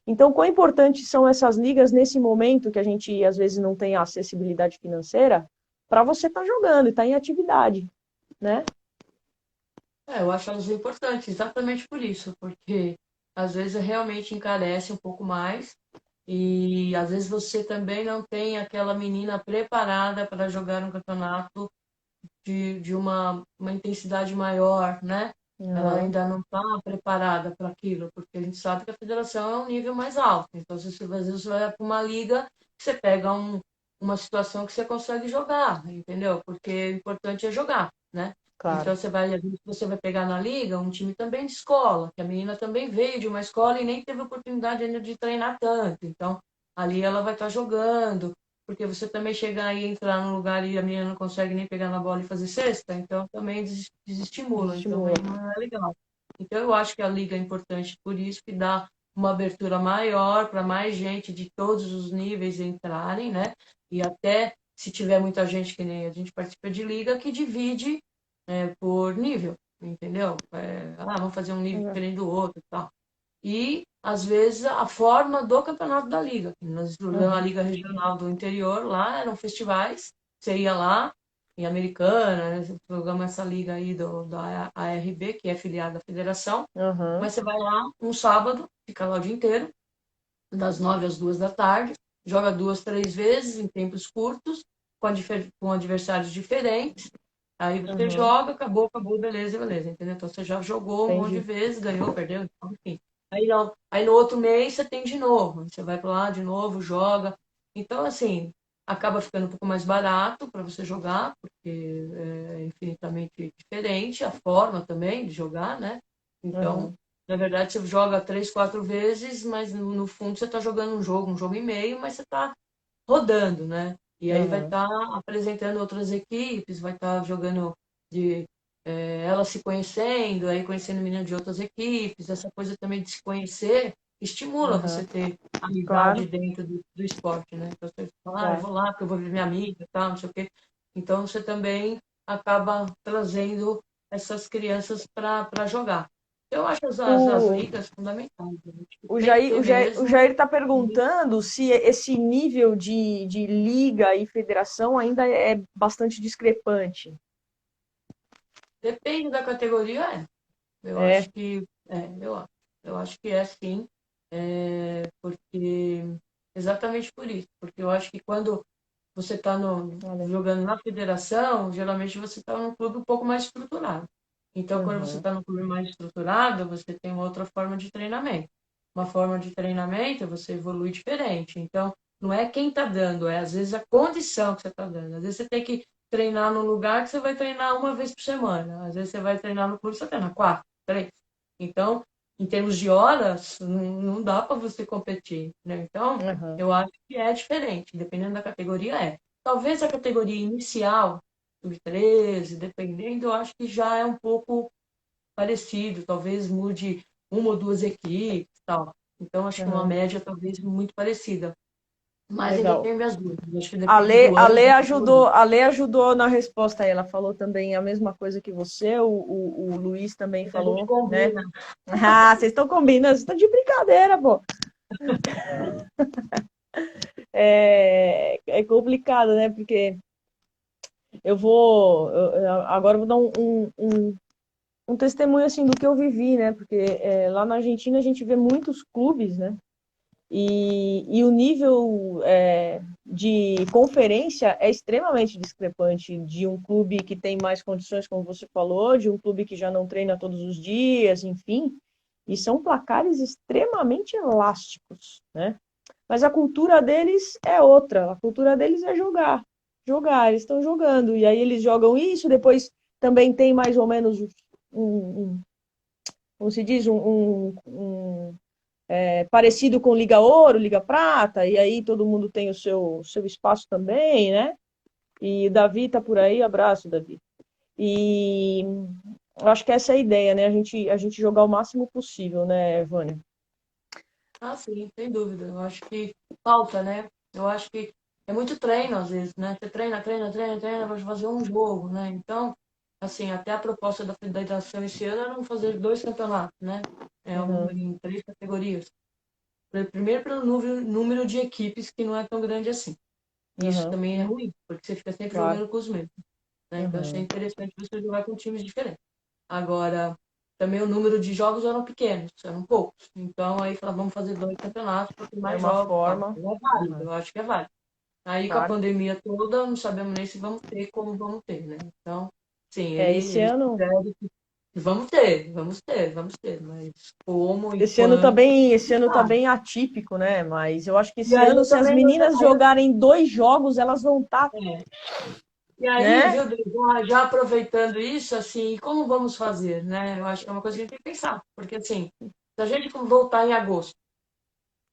Então, quão importantes são essas ligas nesse momento que a gente às vezes não tem a acessibilidade financeira para você estar jogando e estar em atividade, né? Eu acho elas importantes exatamente por isso, porque às vezes realmente encarece um pouco mais e às vezes você também não tem aquela menina preparada para jogar um campeonato de uma intensidade maior, né? Ela Uhum, ainda não está preparada para aquilo, porque a gente sabe que a federação é um nível mais alto. Então, se você, às vezes, você vai para uma liga, você pega uma situação que você consegue jogar, entendeu? Porque o importante é jogar, né? claro. Então, você vai pegar na liga um time também de escola, que a menina também veio de uma escola e nem teve oportunidade ainda de treinar tanto. Então, ali ela vai estar jogando, porque você também chegar e entrar num lugar e a menina não consegue nem pegar na bola e fazer cesta, então também desestimula, então Desestimula. aí não é legal. Então eu acho que a liga é importante por isso, que dá uma abertura maior para mais gente de todos os níveis entrarem, né? E até se tiver muita gente que nem a gente participa de liga, que divide por nível, entendeu? Vamos fazer um nível Uhum, diferente do outro e tal. E, às vezes, a forma do campeonato da liga. Nós jogamos a uhum, Liga Regional do interior, lá eram festivais, você ia lá, em Americana, né? Jogamos essa liga aí da ARB, que é filiada à federação, uhum, mas você vai lá um sábado, fica lá o dia inteiro, das 9 às 2 da tarde, joga 2, 3 vezes em tempos curtos, com adversários diferentes, aí você uhum. joga, acabou, acabou, beleza, beleza, entendeu? Então você já jogou um monte de Entendi. vezes, ganhou, perdeu, então, enfim. Aí não, aí no outro mês você tem de novo, você vai para lá de novo, joga. Então, assim, acaba ficando um pouco mais barato para você jogar, porque é infinitamente diferente a forma também de jogar, né? Então, Uhum, na verdade, você joga 3, 4 vezes, mas no fundo você está jogando um jogo e meio, mas você está rodando, né? E aí vai uhum, estar apresentando outras equipes, vai estar jogando de ela se conhecendo, aí conhecendo menina de outras equipes, essa coisa também de se conhecer estimula você uhum. ter amizade Claro, dentro do esporte, né? Então você fala, eu claro. vou lá porque eu vou ver minha amiga, tal, não sei o quê. Então você também acaba trazendo essas crianças para jogar. Eu acho as O, ligas fundamentais, né? Tipo, o tem que Jair, ter o Jair, o mesmo. Jair está perguntando se esse nível de liga e federação ainda é bastante discrepante. Depende da categoria, é. Eu É, acho que eu acho que é sim, porque exatamente por isso, porque eu acho que quando você está olha. jogando na federação, geralmente você está num clube um pouco mais estruturado. Então, quando você Uhum, está num clube mais estruturado, você tem uma outra forma de treinamento. Uma forma de treinamento, você evolui diferente. Então, não é quem está dando, é às vezes a condição que você está dando. Às vezes você tem que treinar num lugar que você vai treinar uma vez por semana. Às vezes você vai treinar no clube, você treina quatro, três. Então, em termos de horas, não dá para você competir, né? Então, uhum, eu acho que é diferente, dependendo da categoria é. Talvez a categoria inicial, sub-13, dependendo, eu acho que já é um pouco parecido, talvez mude uma ou duas equipes, tal. Então, acho que uma uhum. média talvez muito parecida. Mas ainda Legal. tenho minhas dúvidas. Acho que depende do A ano. Lê ajudou, a Lê ajudou na resposta aí. Ela falou também a mesma coisa que você. O Luiz também A gente falou, né? combina. Ah, vocês estão combinando, vocês estão de brincadeira, pô. É complicado, né? Porque agora eu vou dar um testemunho assim do que eu vivi, né? Porque lá na Argentina a gente vê muitos clubes, né? E o nível de conferência é extremamente discrepante de um clube que tem mais condições, como você falou, de um clube que já não treina todos os dias, enfim. E são placares extremamente elásticos, né? Mas a cultura deles é outra. A cultura deles é jogar. Jogar, eles estão jogando. E aí eles jogam isso, depois também tem mais ou menos como se diz, parecido com Liga Ouro, Liga Prata, e aí todo mundo tem o seu espaço também, né? E o Davi tá por aí, abraço, Davi. E eu acho que essa é a ideia, né? A gente jogar o máximo possível, né, Vânia? Ah, sim, sem dúvida. Eu acho que falta, né? Eu acho que é muito treino, às vezes, né? Você treina, treina, treina, treina para fazer um jogo, né? Então, assim, até a proposta da federação esse ano era fazer 2 campeonatos, né? Uhum, Em 3 categorias. Primeiro, pelo número de equipes, que não é tão grande assim. Isso uhum, também é ruim, porque você fica sempre claro. jogando com os mesmos, né? Então, achei Uhum, interessante você jogar com times diferentes. Agora, também o número de jogos eram pequenos, eram poucos. Então, aí falaram, vamos fazer 2 campeonatos para ter é mais uma jogos e tal. forma. É válido, Uhum, eu acho que é válido. Aí, com a claro. pandemia toda, não sabemos nem se vamos ter, como vamos ter, né? Então, sim, Esse eles ano, fizeram que vamos ter, vamos ter, vamos ter, mas como e quando, esse ano tá ah. bem atípico, né? Mas eu acho que E esse aí ano, eu se as também, meninas aí eu, jogarem 2 jogos, elas vão estar, é. E aí, né? viu, Dri, já aproveitando isso, assim, como vamos fazer, né? Eu acho que é uma coisa que a gente tem que pensar, porque assim, se a gente voltar em agosto,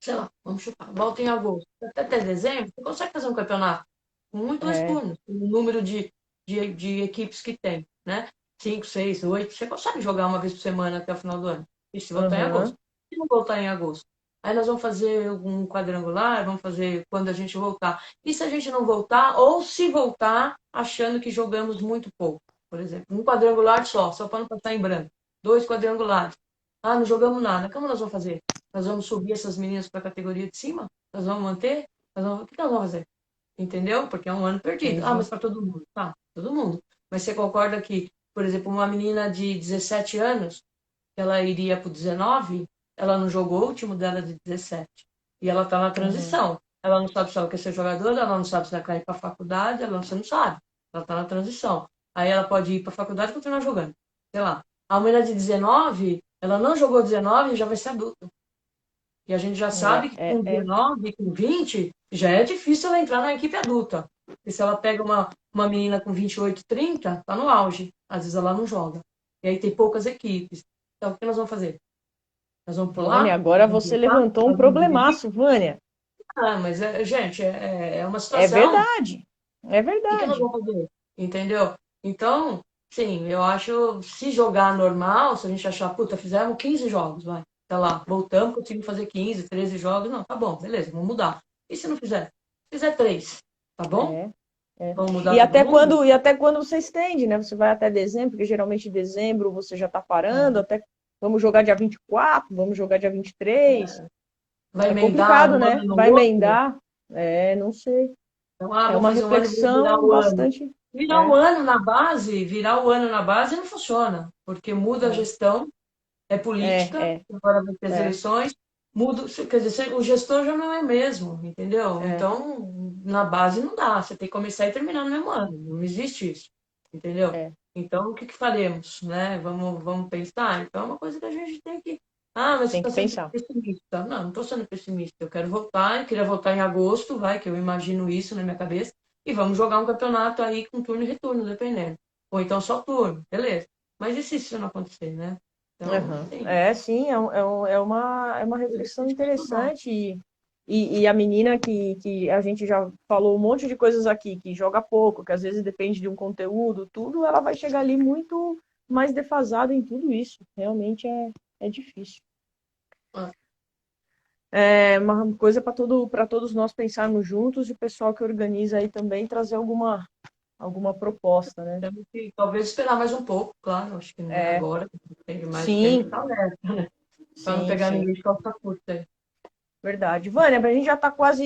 sei lá, vamos chutar, volta em agosto, até dezembro, você consegue fazer um campeonato com muito mais É, turnos, com o número de equipes que tem, né? 5, 6, 8, você consegue jogar uma vez por semana até o final do ano. E se voltar em agosto. uhum, Se não voltar em agosto, aí nós vamos fazer um quadrangular, vamos fazer quando a gente voltar. E se a gente não voltar, ou se voltar, achando que jogamos muito pouco, por exemplo, um quadrangular só para não passar em branco. 2 quadrangulares. Ah, não jogamos nada. Como nós vamos fazer? Nós vamos subir essas meninas para a categoria de cima? Nós vamos manter? O que nós vamos fazer? Entendeu? Porque é um ano perdido. Ah, entendi. mas para todo mundo. Tá, todo mundo. Mas você concorda que, por exemplo, uma menina de 17 anos, ela iria para o 19, ela não jogou o último dela de 17. E ela está na Uhum, transição. Ela não sabe se ela quer ser jogadora, ela não sabe se ela quer ir para a faculdade, você não sabe. Ela está na transição. Aí ela pode ir para a faculdade e continuar jogando. Sei lá. A menina de 19, ela não jogou 19 e já vai ser adulta. E a gente já sabe que com é. 19, com 20, já é difícil ela entrar na equipe adulta. E se ela pega uma menina com 28, 30, tá no auge. Às vezes ela não joga. E aí tem poucas equipes. Então, o que nós vamos fazer? Nós vamos Vânia, pular? agora Nós vamos você voltar? levantou um Nós vamos dividir? problemaço, Vânia. Ah, mas, gente, é uma É situação. verdade. É O que nós verdade. vamos fazer? Entendeu? Então, sim, eu acho, se jogar normal, se a gente achar, puta, fizemos 15 jogos, vai. Tá lá, voltamos, conseguimos fazer 15, 13 jogos, não, tá bom, beleza, vamos mudar. E se não fizer? Fizer 3, tá bom? É, é. Vamos mudar todo mundo? E até quando você estende, né? Você vai até dezembro, porque geralmente em dezembro você já está parando, É, até vamos jogar dia 24, vamos jogar dia 23. vai É emendar complicado, um né? ano no Vai outro? emendar? É, não sei. Então, É vou uma fazer um ano e vou virar reflexão o ano. bastante. Virar o É, ano na base, virar o ano na base não funciona, porque muda a é, gestão, é política, é, agora vai ter as é, eleições, muda, quer dizer, o gestor já não é mesmo, entendeu? é, Então, na base não dá, você tem que começar e terminar no mesmo ano, não existe isso, entendeu? é. Então, o que que faremos, né? Vamos pensar? Então, é uma coisa que a gente tem que... Ah, mas você Tem está que sendo pensar. pessimista. Não, não estou sendo pessimista, eu quero voltar, eu queria voltar em agosto, vai, que eu imagino isso na minha cabeça, e vamos jogar um campeonato aí com turno e retorno, dependendo. Ou então só turno, beleza. Mas e se isso não acontecer, né? Então, Aham. sim, É, sim, é uma reflexão interessante. E a menina que a gente já falou um monte de coisas aqui, que joga pouco, que às vezes depende de um conteúdo, tudo, ela vai chegar ali muito mais defasada em tudo isso. Realmente é difícil. ah, É uma coisa para todos nós pensarmos juntos e o pessoal que organiza aí também trazer alguma proposta, né? Temos que talvez esperar mais um pouco, claro, acho que não é É, agora, tem mais tempo sim, está alerta, né? Para não sim, pegar sim, ninguém de calça curta aí. verdade. Vânia, a gente já está quase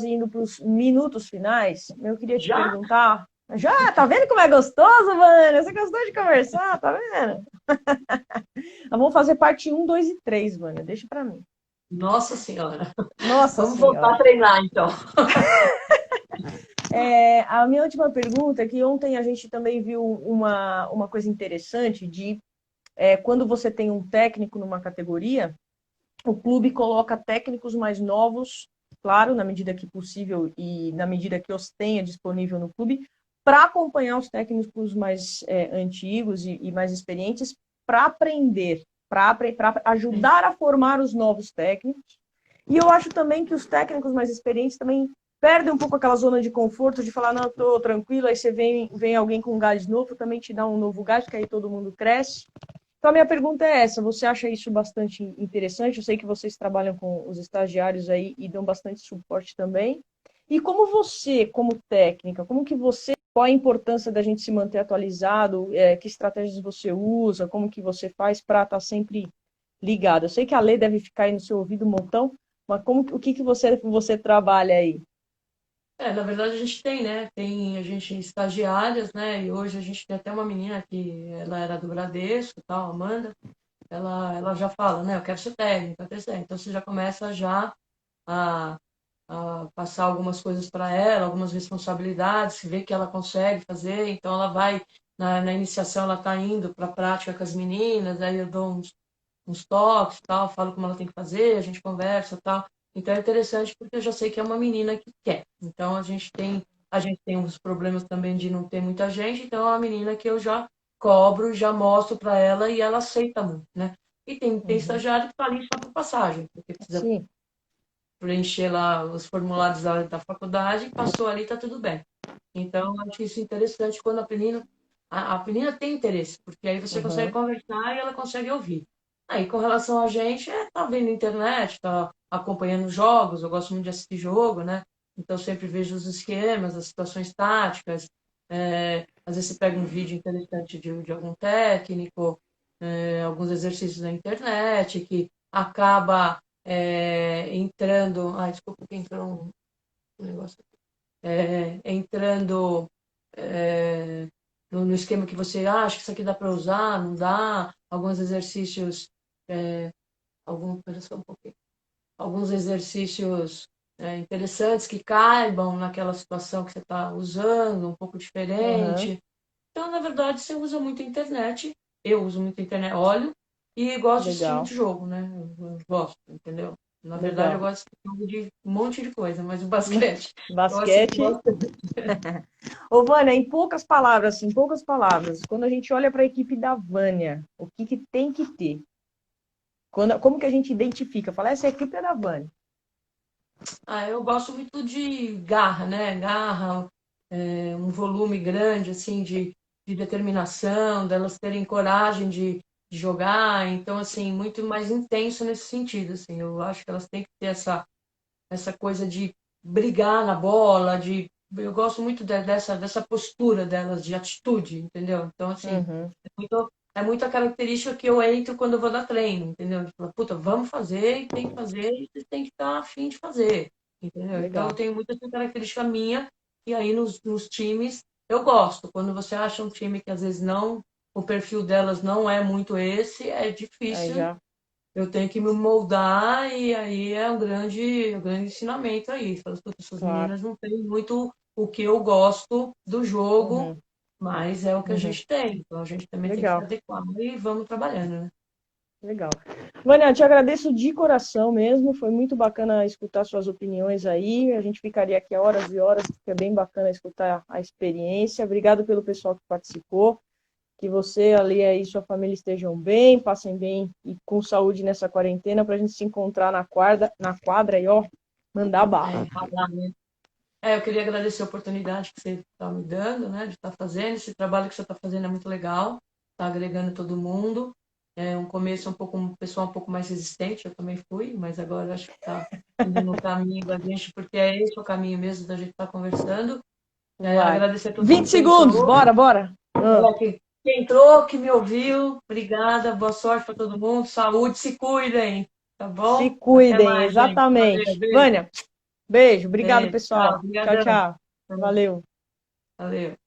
indo para os minutos finais. Eu queria te Já? perguntar. Já, tá vendo como é gostoso, Vânia? Você gostou de conversar, tá vendo? Vamos fazer parte um, 2 e 3, Vânia. Deixa para mim. Nossa Senhora. Nossa Vamos voltar a Senhora. treinar, então. A minha última pergunta é que ontem a gente também viu uma coisa interessante de quando você tem um técnico numa categoria, o clube coloca técnicos mais novos, claro, na medida que possível e na medida que os tenha disponível no clube, para acompanhar os técnicos mais antigos e mais experientes, para aprender, para ajudar a formar os novos técnicos. E eu acho também que os técnicos mais experientes também perdem um pouco aquela zona de conforto de falar, não, estou tranquilo, aí você vem alguém com um gás novo, também te dá um novo gás, porque aí todo mundo cresce. Então, a minha pergunta é essa: você acha isso bastante interessante? Eu sei que vocês trabalham com os estagiários aí e dão bastante suporte também. E como você, como técnica, qual a importância da gente se manter atualizado? Que estratégias você usa? Como que você faz para estar sempre ligado? Eu sei que a lei deve ficar aí no seu ouvido um montão, mas o que você trabalha aí? Na verdade a gente tem, né? Tem a gente estagiárias, né? E hoje a gente tem até uma menina que ela era do Bradesco, tal, Amanda. Ela já fala, né? Eu quero ser técnica, eu quero ser técnica. Então você já começa já a, a passar algumas coisas para ela, algumas responsabilidades, vê que ela consegue fazer. Então ela vai na iniciação, ela está indo para a prática com as meninas. Aí eu dou uns toques, tal, falo como ela tem que fazer, a gente conversa, tal. Então é interessante porque eu já sei que é uma menina que quer. Então a gente tem uns problemas também de não ter muita gente, então é uma menina que eu já cobro, já mostro para ela e ela aceita muito, né? E tem Uhum. estagiário que está ali só por passagem, porque precisa Sim. preencher lá os formulários da faculdade, passou ali, tá tudo bem. Então, eu acho isso interessante quando a menina tem interesse, porque aí você consegue Uhum. conversar e ela consegue ouvir. Aí, com relação a gente, tá vendo internet, tá acompanhando jogos, eu gosto muito de assistir jogo, né? Então, sempre vejo os esquemas, as situações táticas, às vezes você pega um vídeo interessante de algum técnico, alguns exercícios na internet, que acaba entrando. Ai, desculpa que entrou um negócio aqui. Entrando no esquema que você acha que isso aqui dá para usar, não dá. Alguns exercícios, espera só um pouquinho. Alguns exercícios interessantes que caibam naquela situação que você está usando, um pouco Uhum. diferente. Então, na verdade, você usa muito a internet. Eu uso muito a internet, olho e gosto de assistir muito Legal, jogo, né? Eu gosto, entendeu? Na verdade, eu legal. gosto de um monte de coisa, mas o basquete eu assisto Basquete. bastante. Ô, Vânia, em poucas palavras, assim, em poucas palavras, quando a gente olha para a equipe da Vânia, o que, que tem que ter? Como que a gente identifica? Fala, essa equipe é da Vânia. Eu gosto muito de garra, né? Garra, um volume grande, assim, de determinação, delas terem coragem de jogar. Então, assim, muito mais intenso nesse sentido, assim. Eu acho que elas têm que ter essa coisa de brigar na bola, eu gosto muito dessa postura delas, de atitude, entendeu? Então, assim, Uhum, é muito a característica que eu entro quando eu vou dar treino, entendeu? De falar, puta, vamos fazer, e tem que fazer, e você tem que estar afim de fazer, entendeu? Então, eu legal. tenho muito essa característica minha, e aí nos times eu gosto. Quando você acha um time que às vezes não, o perfil delas não é muito esse, é Aí difícil, já. eu tenho que me moldar e aí é um grande ensinamento aí. Fala, "Puta, essas Claro. meninas não têm muito o que eu gosto do jogo, Uhum, mas é o que a uhum. gente tem. Então a gente também tem que se Legal, adequar e vamos trabalhando, né? legal. Vânia, eu te agradeço de coração mesmo. Foi muito bacana escutar suas opiniões aí. A gente ficaria aqui horas e horas, porque é bem bacana escutar a experiência. Obrigado pelo pessoal que participou. Que você ali aí e sua família estejam bem, passem bem e com saúde nessa quarentena para a gente se encontrar na quadra e ó, mandar bala. Falar, né? Eu queria agradecer a oportunidade que você está me dando, né, de estar fazendo. Esse trabalho que você está fazendo é muito legal, está agregando todo mundo. É um começo um pessoal um pouco mais resistente, eu também fui, mas agora acho que está indo no caminho da gente, porque é esse o caminho mesmo da gente estar conversando. Vai. Agradecer a todo 20 mundo que segundos, entrou, bora, bora. que entrou, que me ouviu. Obrigada, boa sorte para todo mundo. Saúde, se cuidem, tá Se bom? Até cuidem, mais, gente. Valeu, exatamente. beijo. Vânia, beijo, obrigado, Beijo, tchau, pessoal. Tchau, obrigadão. tchau. Valeu. Valeu.